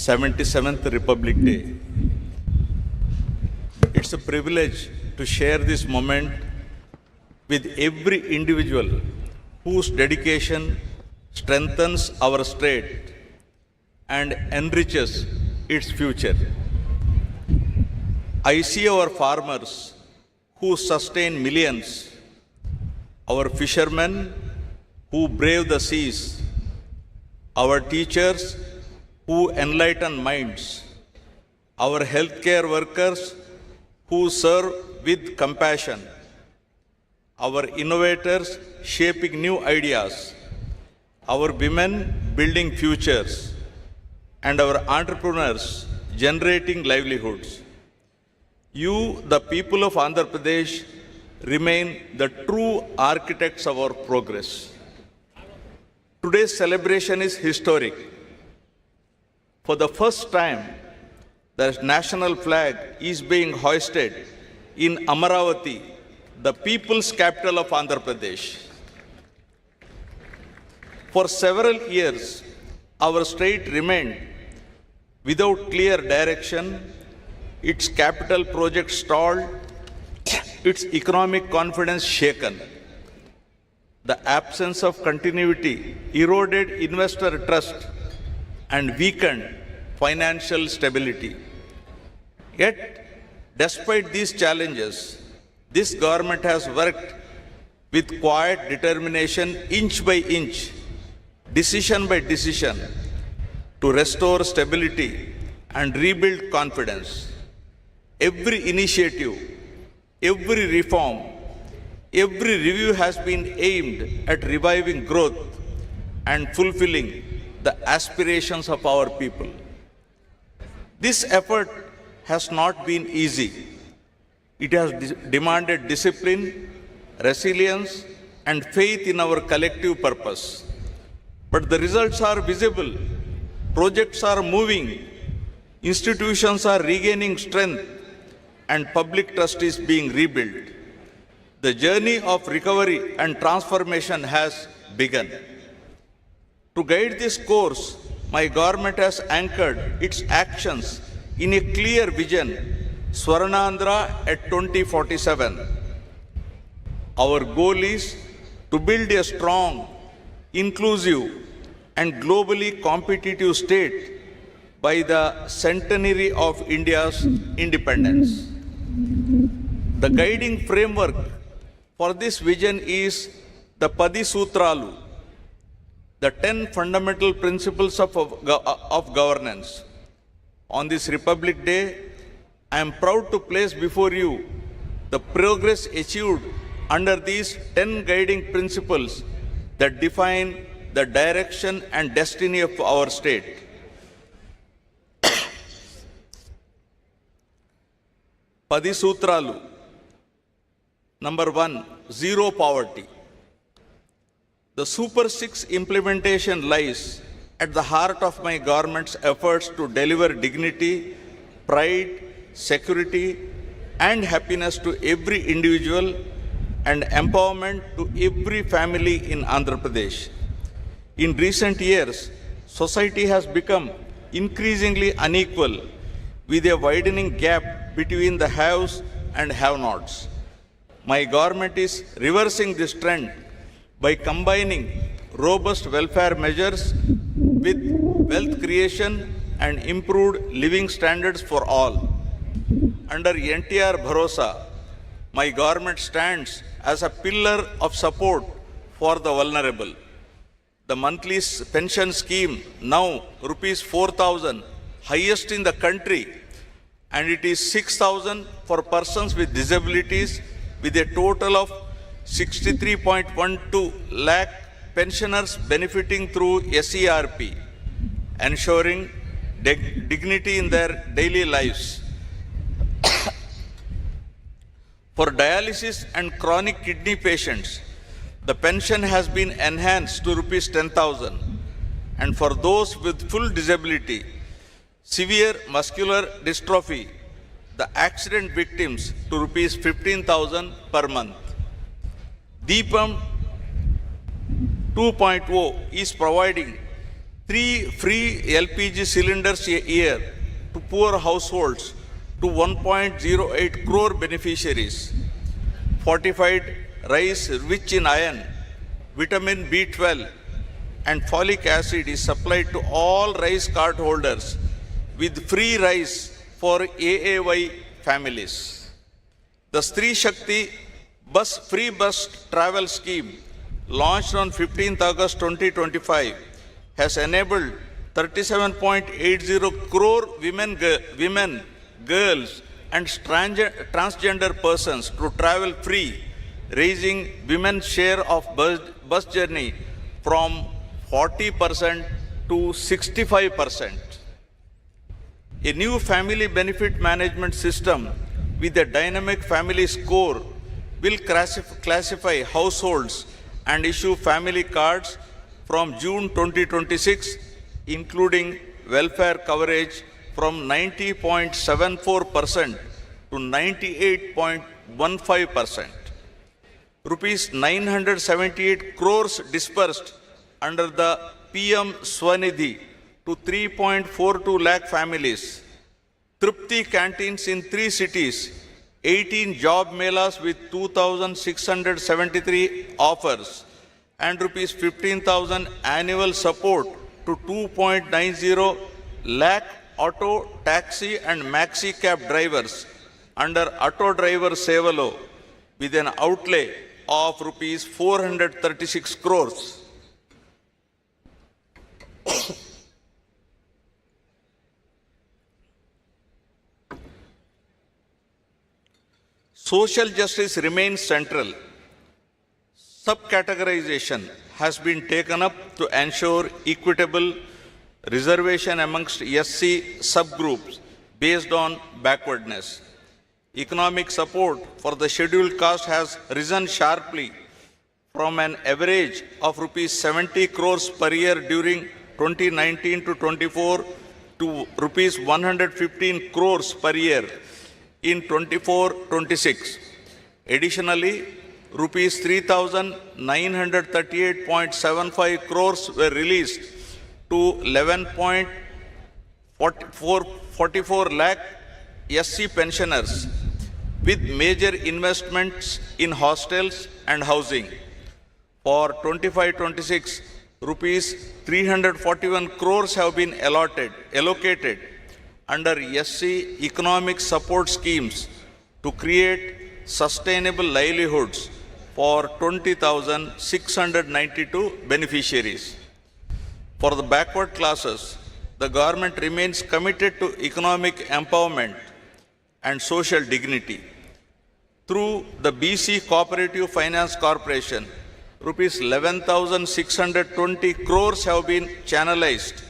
S5: 77th Republic Day. It's a privilege to share this moment with every individual whose dedication strengthens our state and enriches its future. I see our farmers who sustain millions, our fishermen who brave the seas, our teachers who enlighten minds, our healthcare workers who serve with compassion, our innovators shaping new ideas, our women building futures, and our entrepreneurs generating livelihoods. You, the people of Andhra Pradesh, remain the true architects of our progress. Today's celebration is historic. For the first time, the national flag is being hoisted in Amaravati, the people's capital of Andhra Pradesh. For several years, our state remained without clear direction, its capital project stalled, its economic confidence shaken. The absence of continuity eroded investor trust and weakened financial stability. Yet, despite these challenges, this government has worked with quiet determination, inch by inch, decision by decision, to restore stability and rebuild confidence. Every initiative, every reform, every review has been aimed at reviving growth and fulfilling the aspirations of our people. This effort has not been easy. It has demanded discipline, resilience, and faith in our collective purpose. But the results are visible. Projects are moving, institutions are regaining strength, and public trust is being rebuilt. The journey of recovery and transformation has begun. To guide this course, my government has anchored its actions in a clear vision, Swarnandhra at 2047. Our goal is to build a strong, inclusive, and globally competitive state by the centenary of India's independence. The guiding framework for this vision is the Padi Sutralu, the 10 fundamental principles of governance. On this Republic Day, I am proud to place before you the progress achieved under these 10 guiding principles that define the direction and destiny of our state. Padi Sutralu. Number 1, zero poverty. The Super 6 implementation lies at the heart of my government's efforts to deliver dignity, pride, security, and happiness to every individual and empowerment to every family in Andhra Pradesh. In recent years, society has become increasingly unequal with a widening gap between the haves and have-nots. My government is reversing this trend by combining robust welfare measures with wealth creation and improved living standards for all. Under NTR Bharosa, my government stands as a pillar of support for the vulnerable. The monthly pension scheme, now rupees 4,000, highest in the country, and it is 6,000 for persons with disabilities, with a total of 63.12 lakh pensioners benefiting through SERP, ensuring dignity in their daily lives. For dialysis and chronic kidney patients, the pension has been enhanced to rupees 10,000, and for those with full disability, severe muscular dystrophy, the accident victims, to rupees 15,000 per month. Deepam 2.0 is providing 3 free LPG cylinders a year to poor households to 1.08 crore beneficiaries. Fortified rice rich in iron, vitamin B12, and folic acid is supplied to all rice card holders with free rice for AAY families. The Stree Shakti free bus travel scheme, launched on 15th August 2025, has enabled 37.80 crore women, girls, and transgender persons to travel free, raising women's share of bus journey from 40% to 65%. A new family benefit management system with a dynamic family score will classify households and issue family cards from June 2026, including welfare coverage from 90.74% to 98.15%. Rupees 978 crores dispersed under the PM Swanidhi to 3.42 lakh families. Tripti canteens in 3 cities 18 job melas with 2,673 offers, and rupees 15,000 annual support to 2.90 lakh auto, taxi and maxi cab drivers under Auto Driver Sevalo with an outlay of rupees 436 crores. Social justice remains central. Subcategorization has been taken up to ensure equitable reservation amongst SC subgroups based on backwardness. Economic support for the scheduled caste has risen sharply from an average of rupees 70 crores per year during 2019 to 24 to rupees 115 crores per year in 24-26. Additionally, rupees 3,938.75 crores were released to 11.44 lakh SC pensioners with major investments in hostels and housing. For 25-26, rupees 341 crores have been allocated under SC economic support schemes to create sustainable livelihoods for 20,692 beneficiaries. For the backward classes, the government remains committed to economic empowerment and social dignity. Through the BC Cooperative Finance Corporation, rupees 11,620 crores have been channelized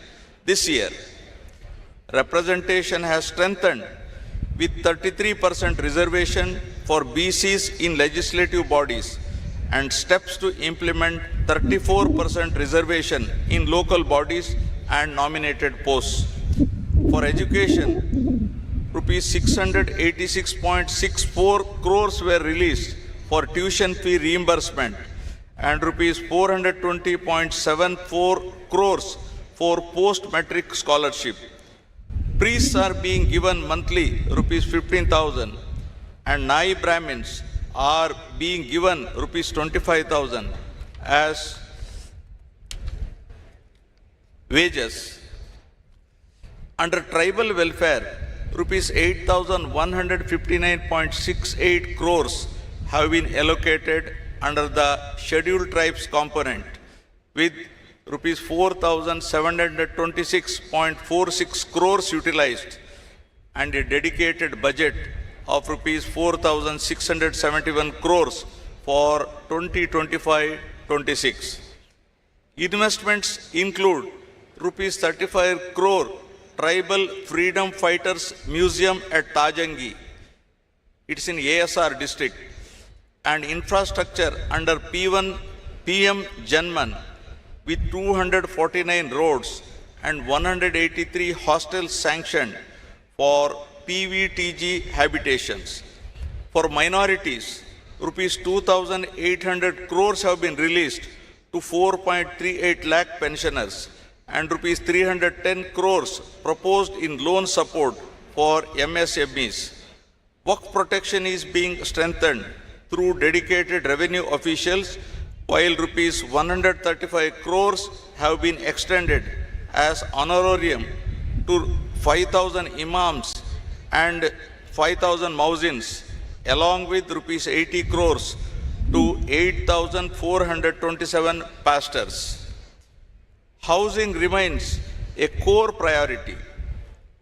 S5: this year. Representation has strengthened with 33% reservation for BCs in legislative bodies and steps to implement 34% reservation in local bodies and nominated posts. For education, rupees 686.64 crores were released for tuition fee reimbursement and rupees 420.74 crores for post-matric scholarship. Priests are being given monthly rupees 15,000 and Nai Brahmins are being given rupees 25,000 as wages. Under tribal welfare, rupees 8,159.68 crores have been allocated under the scheduled tribes component, with rupees 4,726.46 crores utilized and a dedicated budget of rupees 4,671 crores for 2025-26. Investments include rupees 35 crore Tribal Freedom Fighters Museum at Tajangi. It's in ASR district. And infrastructure under P1 PM Janman with 249 roads and 183 hostels sanctioned for PVTG habitations. For minorities, rupees 2,800 crores have been released to 4.38 lakh pensioners and rupees 310 crores proposed in loan support for MSMEs. Work protection is being strengthened through dedicated revenue officials, while rupees 135 crores have been extended as honorarium to 5,000 imams and 5,000 muezzins, along with rupees 80 crores to 8,427 pastors. Housing remains a core priority.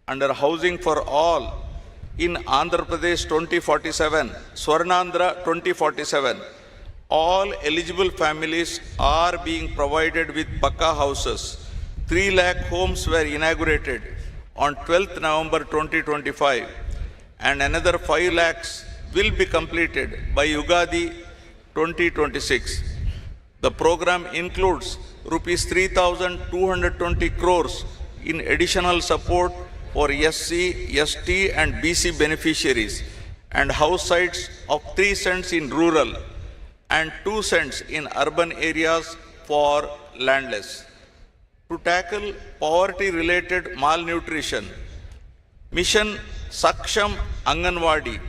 S5: Under Housing for All, in Andhra Pradesh 2047, Swarnandhra 2047, all eligible families are being provided with Pakka houses. 3 lakh homes were inaugurated on 12th November 2025 and another 5 lakhs will be completed by Ugadi 2026. The program includes rupees 3,220 crores in additional support for SC, ST and BC beneficiaries and house sites of 3 cents in rural and 2 cents in urban areas for landless. To tackle poverty-related malnutrition, Mission Saksham Anganwadi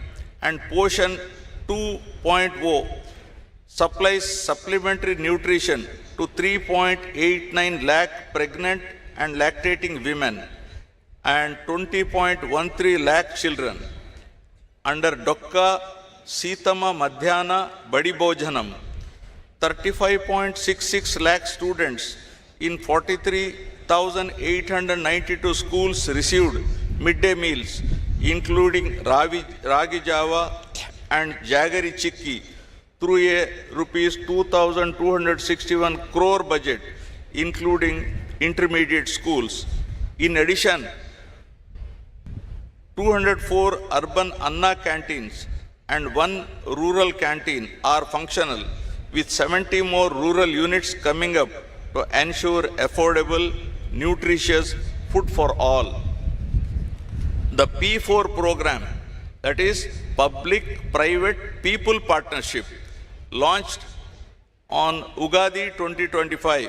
S5: and Poshan 2.0 supplies supplementary nutrition to 3.89 lakh pregnant and lactating women and 20.13 lakh children. Under Dokka Sitama Madhyana Badi Bhojanam, 35.66 lakh students in 43,892 schools received midday meals, including Ragi Java and Jaggery Chikki, through a rupees 2,261 crore budget, including intermediate schools. In addition, 204 urban Anna canteens and 1 rural canteen are functional, with 70 more rural units coming up to ensure affordable, nutritious food for all. The P4 program, that is Public-Private People Partnership, launched on Ugadi 2025,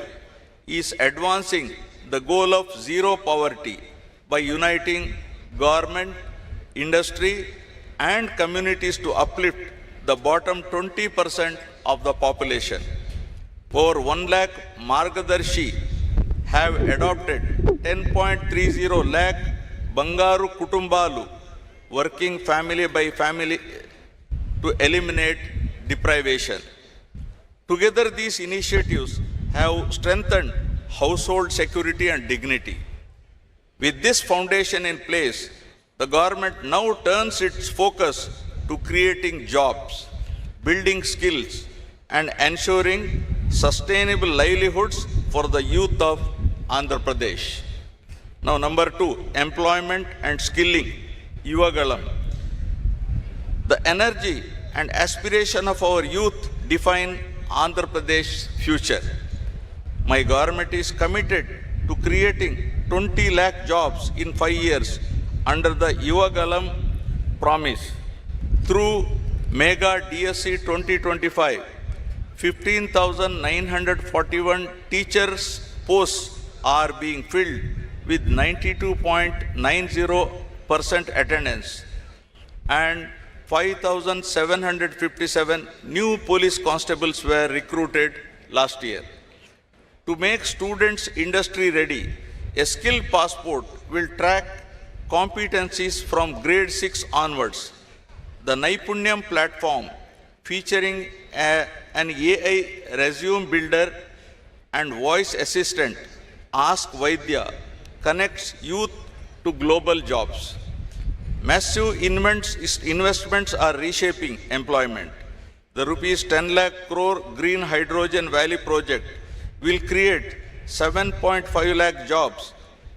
S5: is advancing the goal of zero poverty by uniting government, industry, and communities to uplift the bottom 20% of the population. Over 1 lakh Margadarshi have adopted 10.30 lakh Bangaru Kutumbalu, working family by family to eliminate deprivation. Together, these initiatives have strengthened household security and dignity. With this foundation in place, the government now turns its focus to creating jobs, building skills, and ensuring sustainable livelihoods for the youth of Andhra Pradesh. Now, number 2, employment and skilling, Yuvagalam. The energy and aspiration of our youth define Andhra Pradesh's future. My government is committed to creating 20 lakh jobs in 5 years under the Yuvagalam promise. Through Mega DSC 2025, 15,941 teachers' posts are being filled with 92.90% attendance, and 5,757 new police constables were recruited last year. To make students industry ready, a skill passport will track competencies from grade 6 onwards. The Naipunyam platform, featuring an AI resume builder and voice assistant, Ask Vaidya, connects youth to global jobs. Massive investments are reshaping employment. The rupees 10 lakh crore Green Hydrogen Valley project will create 7.5 lakh jobs,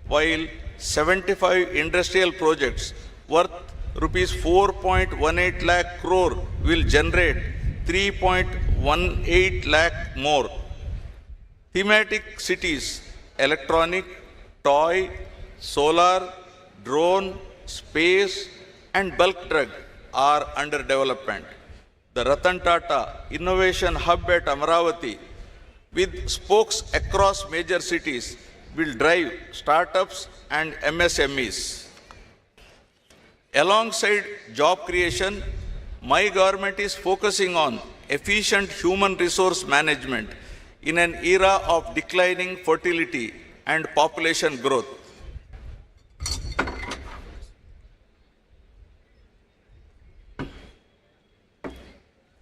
S5: while 75 industrial projects worth rupees 4.18 lakh crore will generate 3.18 lakh more. Thematic cities, electronic, toy, solar, drone, space, and bulk drug are under development. The Ratan Tata Innovation Hub at Amaravati, with spokes across major cities, will drive startups and MSMEs. Alongside job creation, my government is focusing on efficient human resource management in an era of declining fertility and population growth.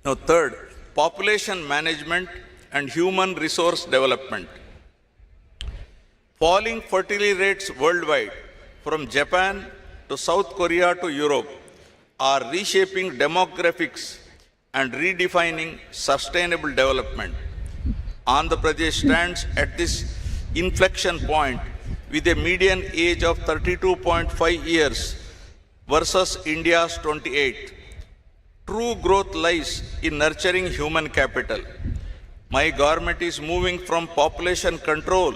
S5: Now, third, population management and human resource development. Falling fertility rates worldwide, from Japan to South Korea to Europe, are reshaping demographics and redefining sustainable development. Andhra Pradesh stands at this inflection point with a median age of 32.5 years versus India's 28. True growth lies in nurturing human capital. My government is moving from population control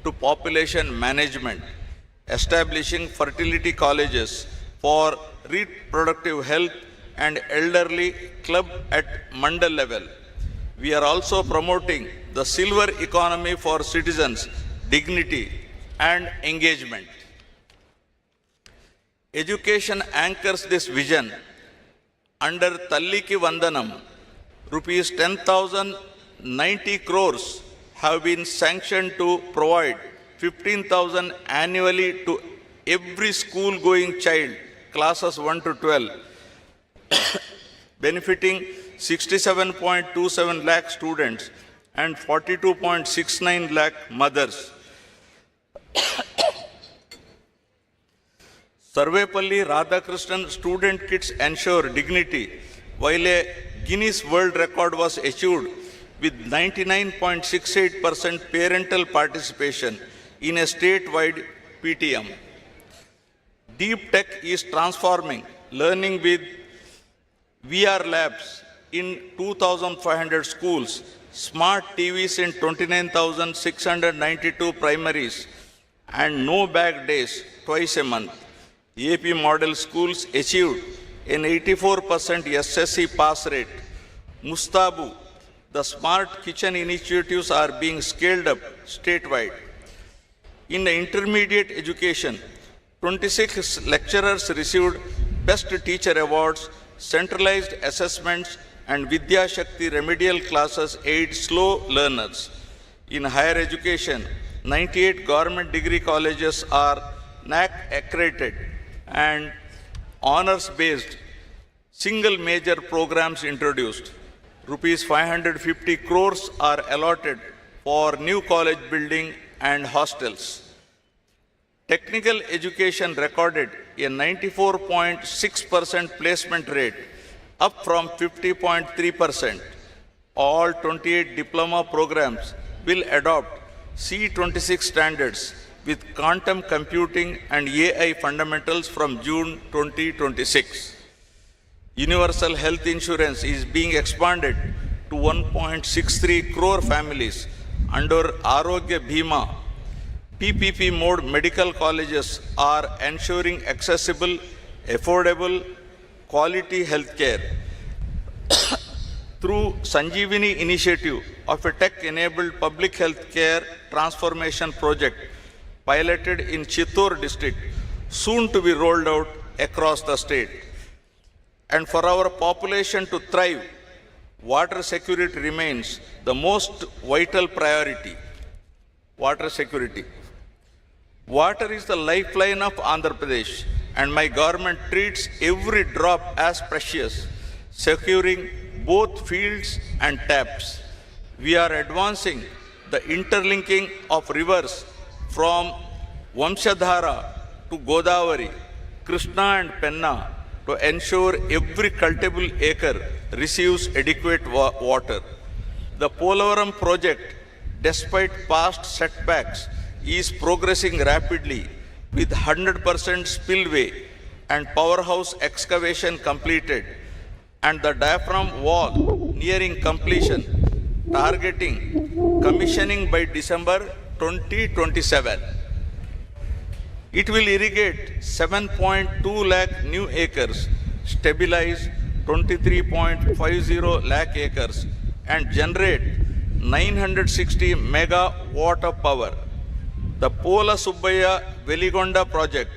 S5: to population management, establishing fertility colleges for reproductive health and elderly club at mandal level. We are also promoting the silver economy for citizens, dignity and engagement. Education anchors this vision. Under Talliki Vandanam, rupees 10,090 crores have been sanctioned to provide 15,000 annually to every school-going child, classes 1 to 12, benefiting 67.27 lakh students and 42.69 lakh mothers. Sarvepalli Radhakrishnan student kits ensure dignity, while a Guinness World Record was achieved with 99.68% parental participation in a statewide PTM. Deep Tech is transforming learning with VR labs in 2,500 schools, smart TVs in 29,692 primaries, and no bag days twice a month. AP model schools achieved an 84% SSC pass rate. Mustabu, the smart kitchen initiatives are being scaled up statewide. In the intermediate education, 26 lecturers received Best Teacher Awards, centralized assessments, and Vidya Shakti remedial classes aid slow learners. In higher education, 98 government degree colleges are NAC accredited and honors-based single major programs introduced. Rupees 550 crores are allotted for new college building and hostels. Technical education recorded a 94.6% placement rate, up from 50.3%. All 28 diploma programs will adopt C26 standards with quantum computing and AI fundamentals from June 2026. Universal health insurance is being expanded to 1.63 crore families under Arogya Bhima. PPP mode medical colleges are ensuring accessible, affordable, quality healthcare. Through Sanjeevani initiative of a tech-enabled public healthcare transformation project piloted in Chittor district, soon to be rolled out across the state. And for our population to thrive, water security remains the most vital priority. Water security. Water is the lifeline of Andhra Pradesh, and my government treats every drop as precious, securing both fields and taps. We are advancing the interlinking of rivers from Vamshadhara to Godavari, Krishna and Penna to ensure every cultivable acre receives adequate water. The Polavaram project, despite past setbacks, is progressing rapidly with 100% spillway and powerhouse excavation completed and the diaphragm wall nearing completion, targeting commissioning by December 2027. It will irrigate 7.2 lakh new acres, stabilize 23.50 lakh acres, and generate 960 megawatt of power. The Pola Subbaya Veligonda project,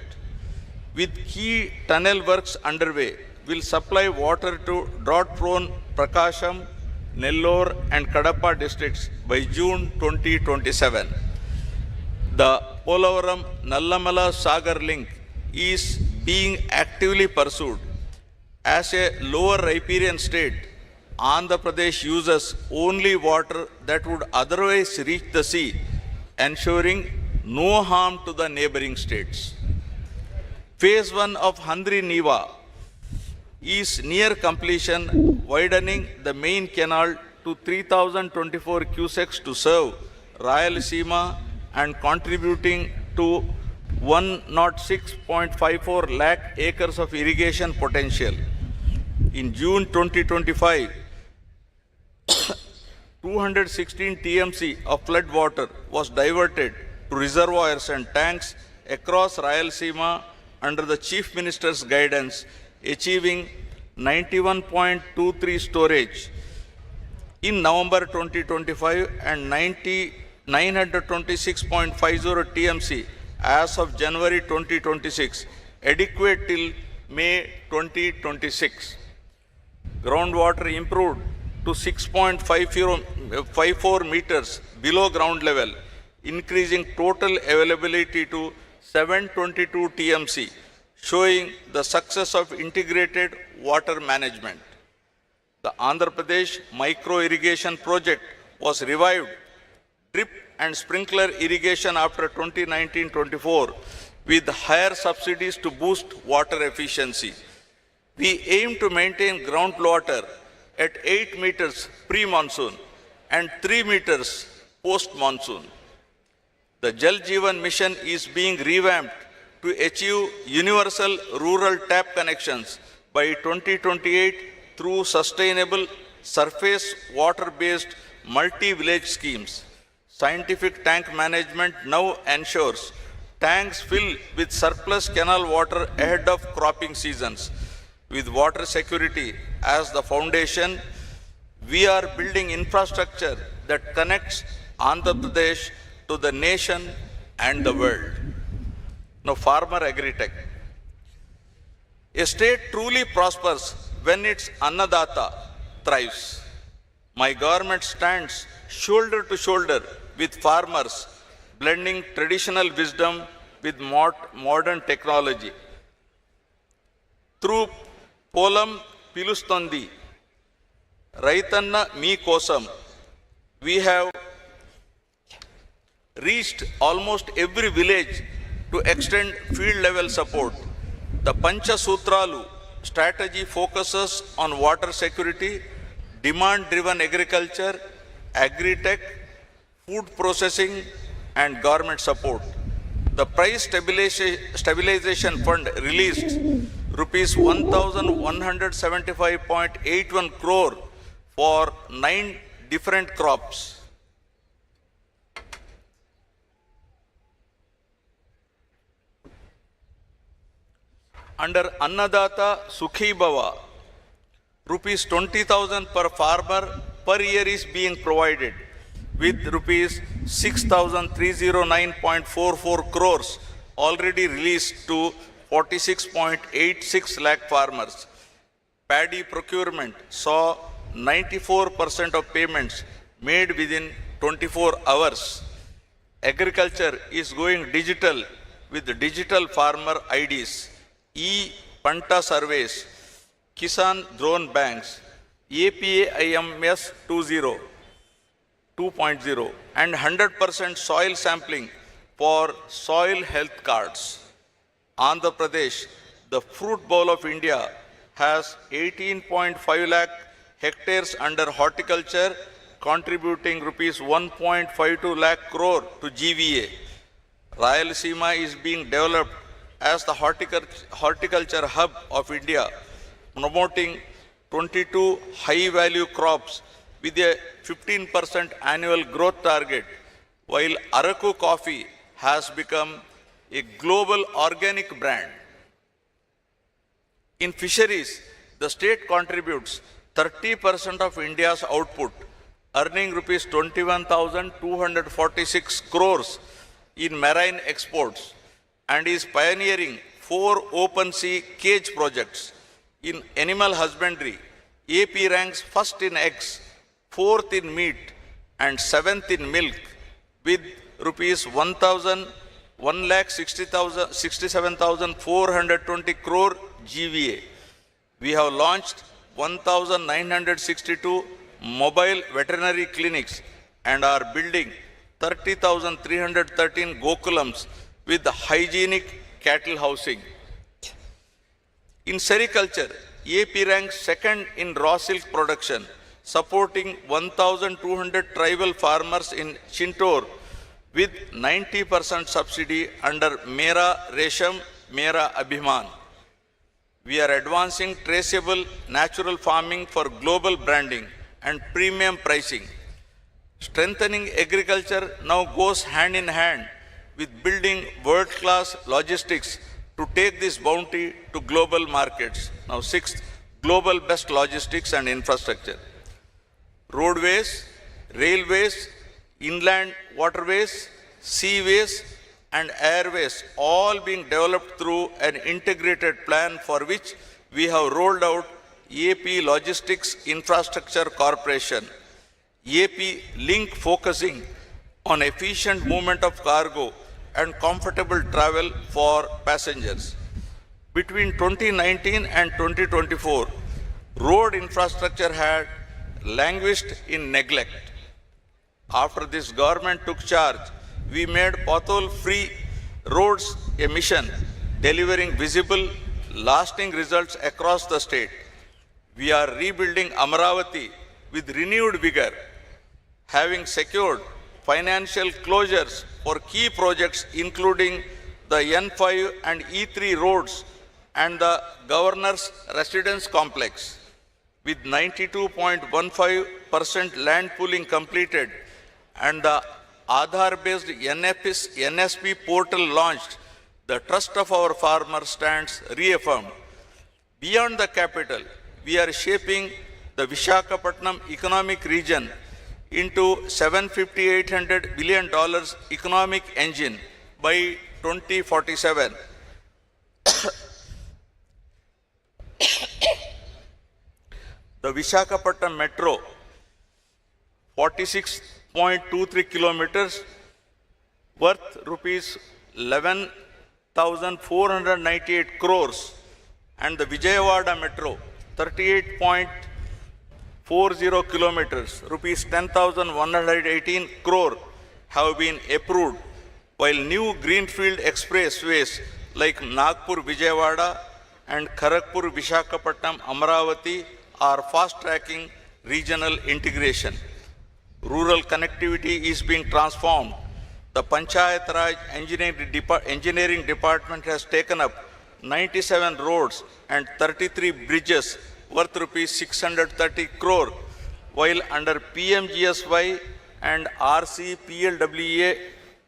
S5: with key tunnel works underway, will supply water to drought-prone Prakasham, Nellore, and Kadapa districts by June 2027. The Polavaram Nallamala Sagar link is being actively pursued. As a lower riparian state, Andhra Pradesh uses only water that would otherwise reach the sea, ensuring no harm to the neighboring states. Phase 1 of Handri Niva is near completion, widening the main canal to 3,024 cusecs to serve Rayalaseema and contributing to 106.54 lakh acres of irrigation potential. In June 2025, 216 TMC of flood water was diverted to reservoirs and tanks across Rayalaseema under the Chief Minister's guidance, achieving 91.23 storage. In November 2025 and 926.50 TMC as of January 2026, adequate till May 2026. Groundwater improved to 6.54 meters below ground level, increasing total availability to 722 TMC, showing the success of integrated water management. The Andhra Pradesh micro irrigation project was revived, drip and sprinkler irrigation after 2019-24 with higher subsidies to boost water efficiency. We aim to maintain groundwater at 8 meters pre-monsoon and 3 meters post-monsoon. The Jal Jeevan mission is being revamped to achieve universal rural tap connections by 2028 through sustainable surface water-based multi-village schemes. Scientific tank management now ensures tanks fill with surplus canal water ahead of cropping seasons. With water security as the foundation, we are building infrastructure that connects Andhra Pradesh to the nation and the world. Now, farmer agri-tech. A state truly prospers when its Annadata thrives. My government stands shoulder to shoulder with farmers, blending traditional wisdom with modern technology. Through Polam Pilustondi, Raitanna Me Kosam, we have reached almost every village to extend field level support. The Pancha Sutralu strategy focuses on water security, demand driven agriculture, agri-tech, food processing and government support. The price stabilization fund released rupees 1175.81 crore for 9 different crops. Under Annadata Sukhi Bhava, rupees 20,000 per farmer per year is being provided, with rupees 6,309.44 crores already released to 46.86 lakh farmers. Paddy procurement saw 94% of payments made within 24 hours. Agriculture is going digital with digital farmer IDs, e-Panta surveys, Kisan drone banks, APAIMS 2.0 and 100% soil sampling for soil health cards. Andhra Pradesh, the fruit bowl of India, has 18.5 lakh hectares under horticulture, contributing rupees 1.52 lakh crore to GVA. Rayalaseema is being developed as the horticulture hub of India, promoting 22 high-value crops with a 15% annual growth target, while Araku coffee has become a global organic brand. In fisheries, the state contributes 30% of India's output, earning rupees 21,246 crores in marine exports, and is pioneering 4 open sea cage projects. In animal husbandry, AP ranks first in eggs, 4th in meat, and 7th in milk, with rupees 1,67,420 crore GVA. We have launched 1,962 mobile veterinary clinics and are building 30,313 Gokulams with hygienic cattle housing. In sericulture, AP ranks second in raw silk production, supporting 1,200 tribal farmers in Chintor with 90% subsidy under Mera Resham, Mera Abhiman. We are advancing traceable natural farming for global branding and premium pricing. Strengthening agriculture now goes hand in hand with building world-class logistics to take this bounty to global markets. Now, 6th, global best logistics and infrastructure. Roadways, railways, inland waterways, seaways, and airways all being developed through an integrated plan for which we have rolled out AP Logistics Infrastructure Corporation, AP Link focusing on efficient movement of cargo and comfortable travel for passengers. Between 2019 and 2024, road infrastructure had languished in neglect. After this government took charge, we made pothole-free roads a mission, delivering visible, lasting results across the state. We are rebuilding Amaravati with renewed vigor, having secured financial closures for key projects including the N5 and E3 roads and the Governor's Residence Complex. With 92.15% land pooling completed and the Aadhaar-based NSP portal launched, the trust of our farmers stands reaffirmed. Beyond the capital, we are shaping the Visakhapatnam economic region into $750-800 billion economic engine by 2047. The Visakhapatnam Metro, 46.23 kilometers, worth rupees 11,498 crores, and the Vijayawada Metro, 38.40 kilometers, rupees 10,118 crore have been approved, while new greenfield expressways like Nagpur Vijayawada and Kharagpur Visakhapatnam Amaravati are fast-tracking regional integration. Rural connectivity is being transformed. The Panchayat Raj Engineering Department has taken up 97 roads and 33 bridges worth rupees 630 crore, while under PMGSY and RCPLWA,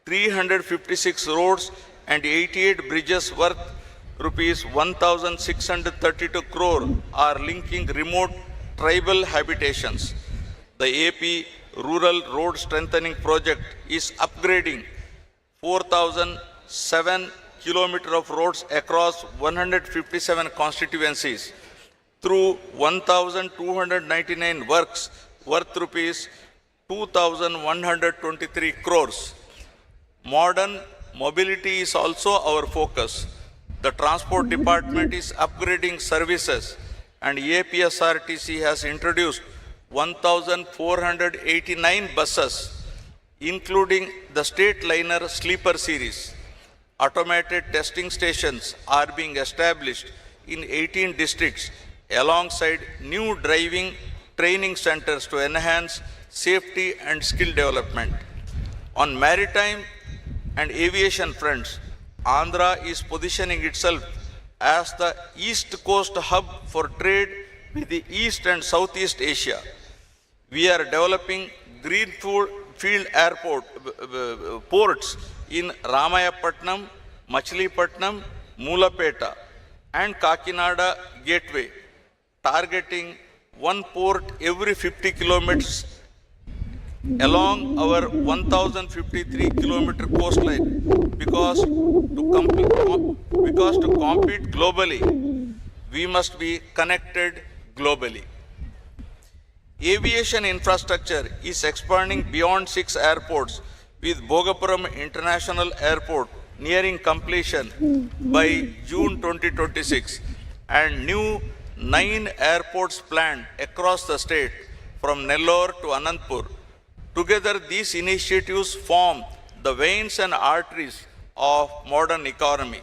S5: 356 roads and 88 bridges worth rupees 1,632 crore are linking remote tribal habitations. The AP Rural Road Strengthening Project is upgrading 4,007 kilometers of roads across 157 constituencies through 1,299 works worth rupees 2,123 crores. Modern mobility is also our focus. The Transport Department is upgrading services and APSRTC has introduced 1,489 buses, including the State Liner Sleeper Series. Automated testing stations are being established in 18 districts alongside new driving training centers to enhance safety and skill development. On maritime and aviation fronts, Andhra is positioning itself as the East Coast hub for trade with the East and Southeast Asia. We are developing greenfield ports in Ramayapatnam, Machilipatnam, Moolapeta, and Kakinada Gateway, targeting one port every 50 kilometers along our 1,053-kilometer coastline, because to compete globally, we must be connected globally. Aviation infrastructure is expanding beyond 6 airports, with Bhogapuram International Airport nearing completion by June 2026 and new 9 airports planned across the state from Nellore to Anantapur. Together, these initiatives form the veins and arteries of modern economy.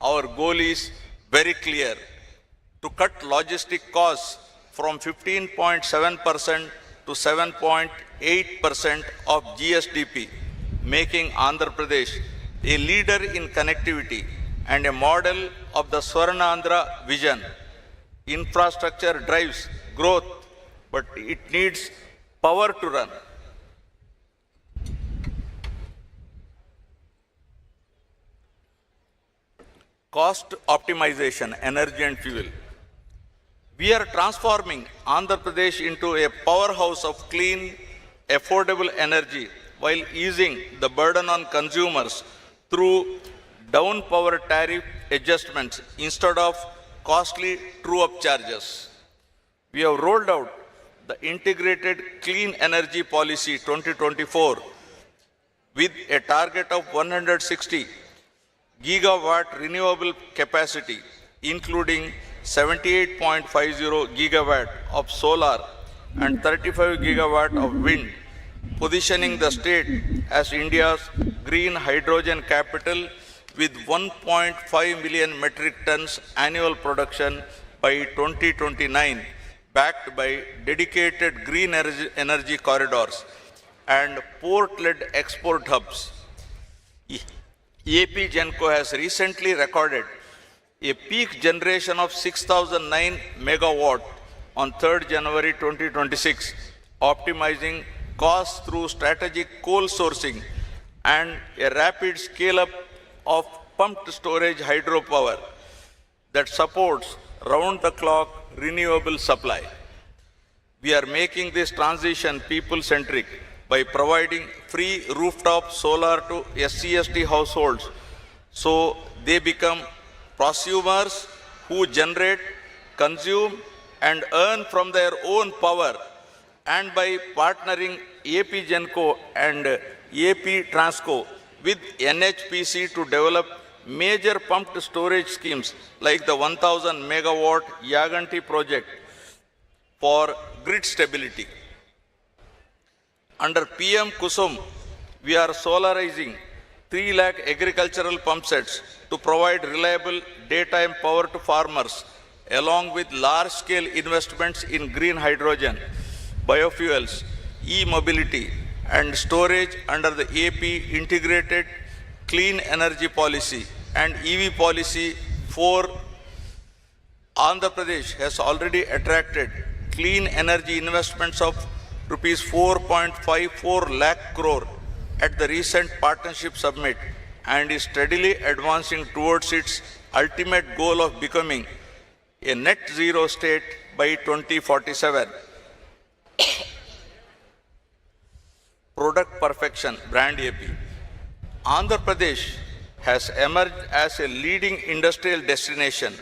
S5: Our goal is very clear: to cut logistic costs from 15.7% to 7.8% of GSDP, making Andhra Pradesh a leader in connectivity and a model of the Swarnandhra vision. Infrastructure drives growth, but it needs power to run. Cost optimization, energy and fuel. We are transforming Andhra Pradesh into a powerhouse of clean, affordable energy while easing the burden on consumers through down power tariff adjustments instead of costly true-up charges. We have rolled out the Integrated Clean Energy Policy 2024 with a target of 160 gigawatt renewable capacity, including 78.50 gigawatt of solar and 35 gigawatt of wind, positioning the state as India's green hydrogen capital with 1.5 million metric tons annual production by 2029, backed by dedicated green energy corridors and port-led export hubs. AP Genco has recently recorded a peak generation of 6,009 megawatt on 3rd January 2026, optimizing costs through strategic coal sourcing and a rapid scale-up of pumped storage hydropower that supports round-the-clock renewable supply. We are making this transition people-centric by providing free rooftop solar to SC/ST households so they become prosumers who generate, consume and earn from their own power, and by partnering AP Genco and AP Transco with NHPC to develop major pumped storage schemes like the 1000 megawatt Yaganti project for grid stability. Under PM Kusum, we are solarizing 3 lakh agricultural pump sets to provide reliable daytime power to farmers, along with large-scale investments in green hydrogen, biofuels, e-mobility, and storage under the AP Integrated Clean Energy Policy and EV Policy 4. Andhra Pradesh has already attracted clean energy investments of rupees 4.54 lakh crore at the recent partnership summit and is steadily advancing towards its ultimate goal of becoming a net zero state by 2047. Product perfection, brand AP. Andhra Pradesh has emerged as a leading industrial destination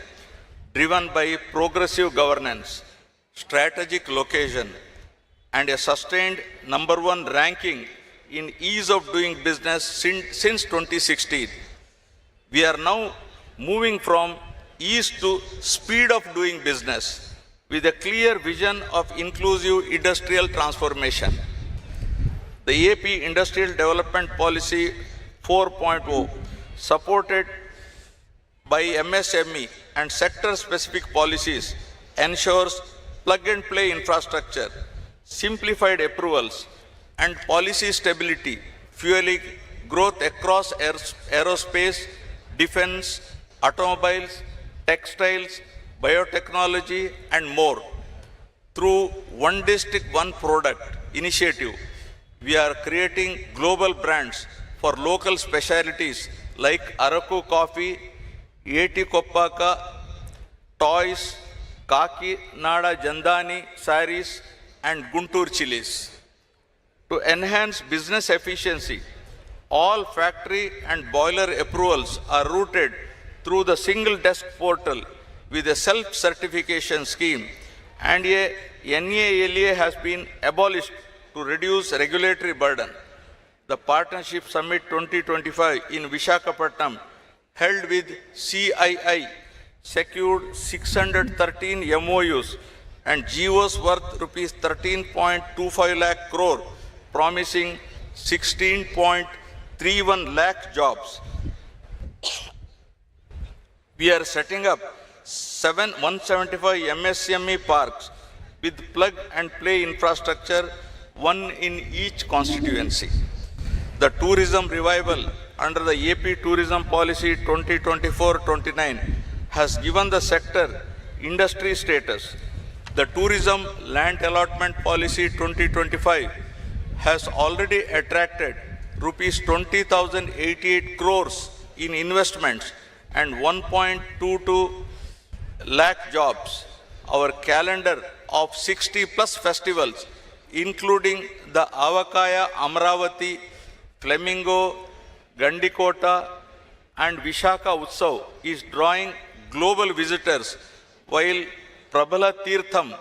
S5: driven by progressive governance, strategic location, and a sustained #1 ranking in ease of doing business since 2016. We are now moving from ease to speed of doing business with a clear vision of inclusive industrial transformation. The AP Industrial Development Policy 4.0, supported by MSME and sector-specific policies, ensures plug-and-play infrastructure, simplified approvals, and policy stability, fueling growth across aerospace, defense, automobiles, textiles, biotechnology, and more. Through One District, One Product initiative, we are creating global brands for local specialties like Araku coffee, Eti Koppaka, toys, Kaki Nada Jandani saris, and Guntur chilies. To enhance business efficiency, all factory and boiler approvals are routed through the single desk portal with a self-certification scheme, and a NALA has been abolished to reduce regulatory burden. The Partnership Summit 2025 in Visakhapatnam, held with CII, secured 613 MOUs and GOs worth rupees 13.25 lakh crore, promising 16.31 lakh jobs. We are setting up 175 MSME parks with plug and play infrastructure, one in each constituency. The tourism revival under the AP Tourism Policy 2024-29 has given the sector industry status. The Tourism Land Allotment Policy 2025 has already attracted rupees 20,088 crores in investments and 1.22 lakh jobs. Our calendar of 60 plus festivals, including the Avakaya, Amaravati, Flamingo, Gandikota, and Vishaka Utsav, is drawing global visitors, while Prabhala Tirtham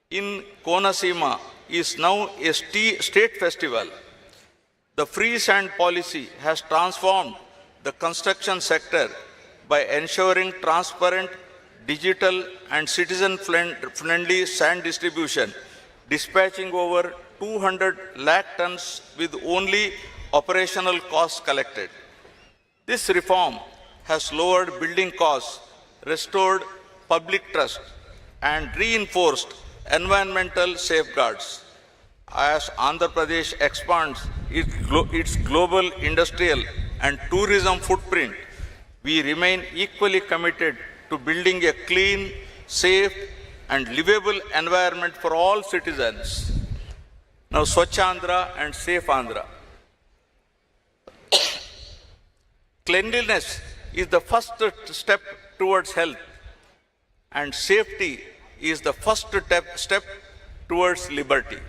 S5: in Konasima is now a state festival. The free sand policy has transformed the construction sector by ensuring transparent, digital and citizen-friendly sand distribution, dispatching over 200 lakh tons with only operational costs collected. This reform has lowered building costs, restored public trust, and reinforced environmental safeguards. As Andhra Pradesh expands its global industrial and tourism footprint, we remain equally committed to building a clean, safe, and livable environment for all citizens. Now, Swachh Andhra and Safe Andhra. Cleanliness is the first step towards health, and safety is the first step towards liberty.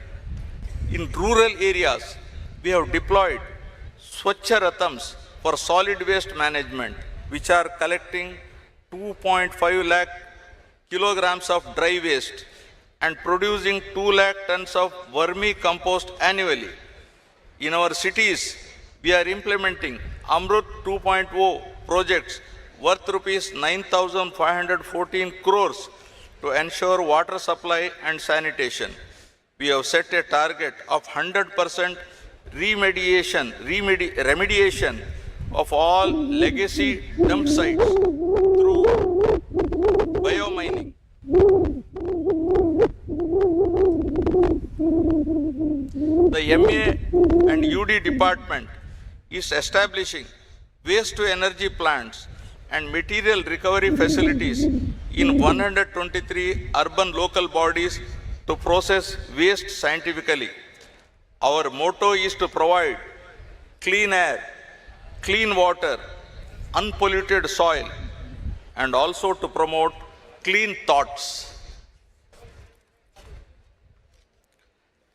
S5: In rural areas, we have deployed Swachh Rathams for solid waste management, which are collecting 2.5 lakh kilograms of dry waste and producing 2 lakh tons of vermicompost annually. In our cities, we are implementing Amrut 2.0 projects worth rupees 9,514 crores to ensure water supply and sanitation. We have set a target of 100% remediation of all legacy dump sites through biomining. The MA and UD department is establishing waste to energy plants and material recovery facilities in 123 urban local bodies to process waste scientifically. Our motto is to provide clean air, clean water, unpolluted soil, and also to promote clean thoughts.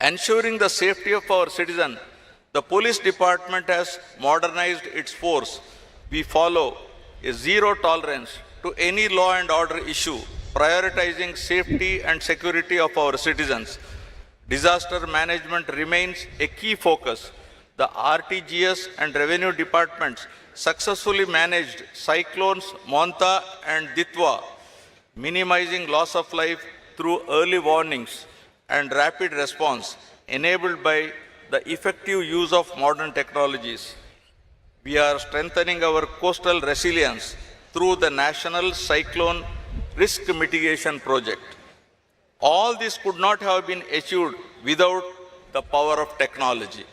S5: Ensuring the safety of our citizens, the police department has modernized its force. We follow a zero tolerance to any law and order issue, prioritizing safety and security of our citizens. Disaster management remains a key focus. The RTGS and revenue departments successfully managed cyclones Monta and Ditwa, minimizing loss of life through early warnings and rapid response enabled by the effective use of modern technologies. We are strengthening our coastal resilience through the National Cyclone Risk Mitigation Project. All this could not have been achieved without the power of technology.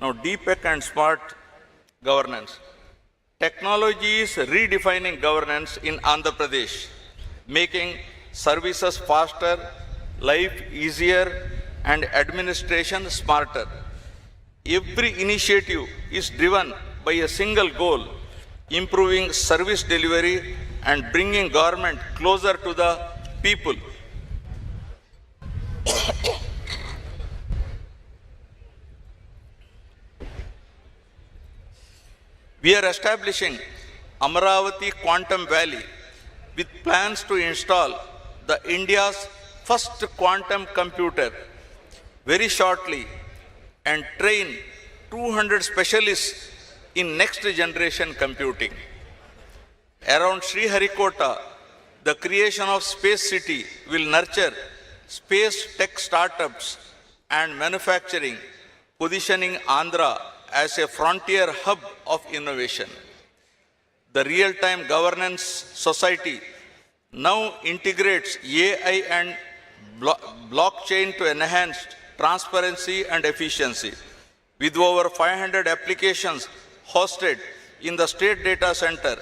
S5: Now, DPEC and smart governance. Technology is redefining governance in Andhra Pradesh, making services faster, life easier, and administration smarter. Every initiative is driven by a single goal: improving service delivery and bringing government closer to the people. We are establishing Amaravati Quantum Valley with plans to install the India's first quantum computer very shortly and train 200 specialists in next generation computing. Around Sriharikota, the creation of Space City will nurture space tech startups and manufacturing, positioning Andhra as a frontier hub of innovation. The Real-Time Governance Society now integrates AI and blockchain to enhance transparency and efficiency. With over 500 applications hosted in the state data center,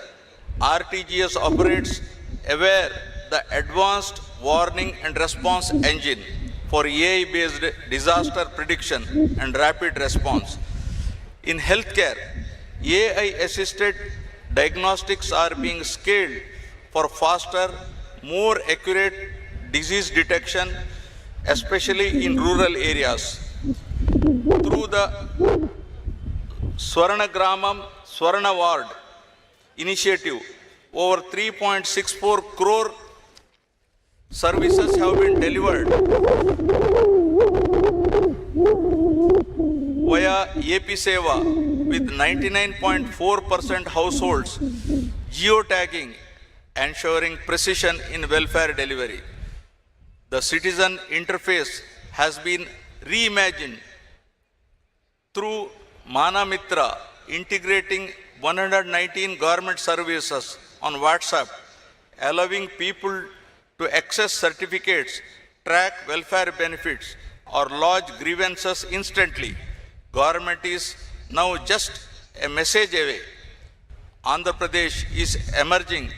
S5: RTGS operates aware the advanced warning and response engine for AI-based disaster prediction and rapid response. In healthcare, AI-assisted diagnostics are being scaled for faster, more accurate disease detection, especially in rural areas. Through the Swarna Gramam, Swarna Ward initiative, over 3.64 crore services have been delivered via AP Seva with 99.4% households geotagging, ensuring precision in welfare delivery. The citizen interface has been reimagined through Mana Mitra, integrating 119 government services on WhatsApp, allowing people to access certificates, track welfare benefits, or lodge grievances instantly. Government is now just a message away. Andhra Pradesh is emerging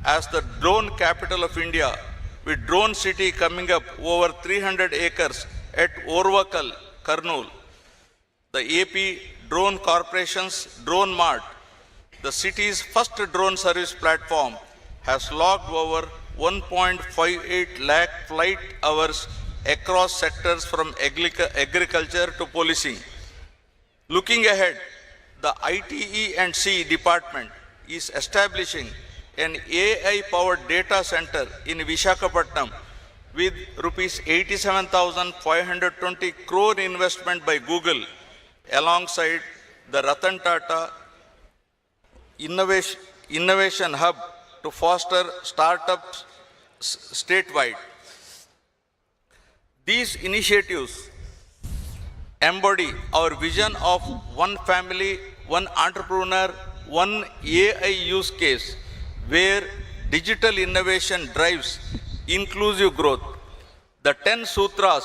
S5: as the drone capital of India, with Drone City coming up over 300 acres at Orvakal, Kurnool. The AP Drone Corporation's Drone Mart, the city's first drone service platform, has logged over 1.58 lakh flight hours across sectors from agriculture to policing. Looking ahead, the ITE&C department is establishing an AI-powered data center in Visakhapatnam with rupees 87,520 crore investment by Google, alongside the Ratan Tata Innovation Hub to foster startups statewide. These initiatives embody our vision of one family, one entrepreneur, one AI use case, where digital innovation drives inclusive growth. The 10 sutras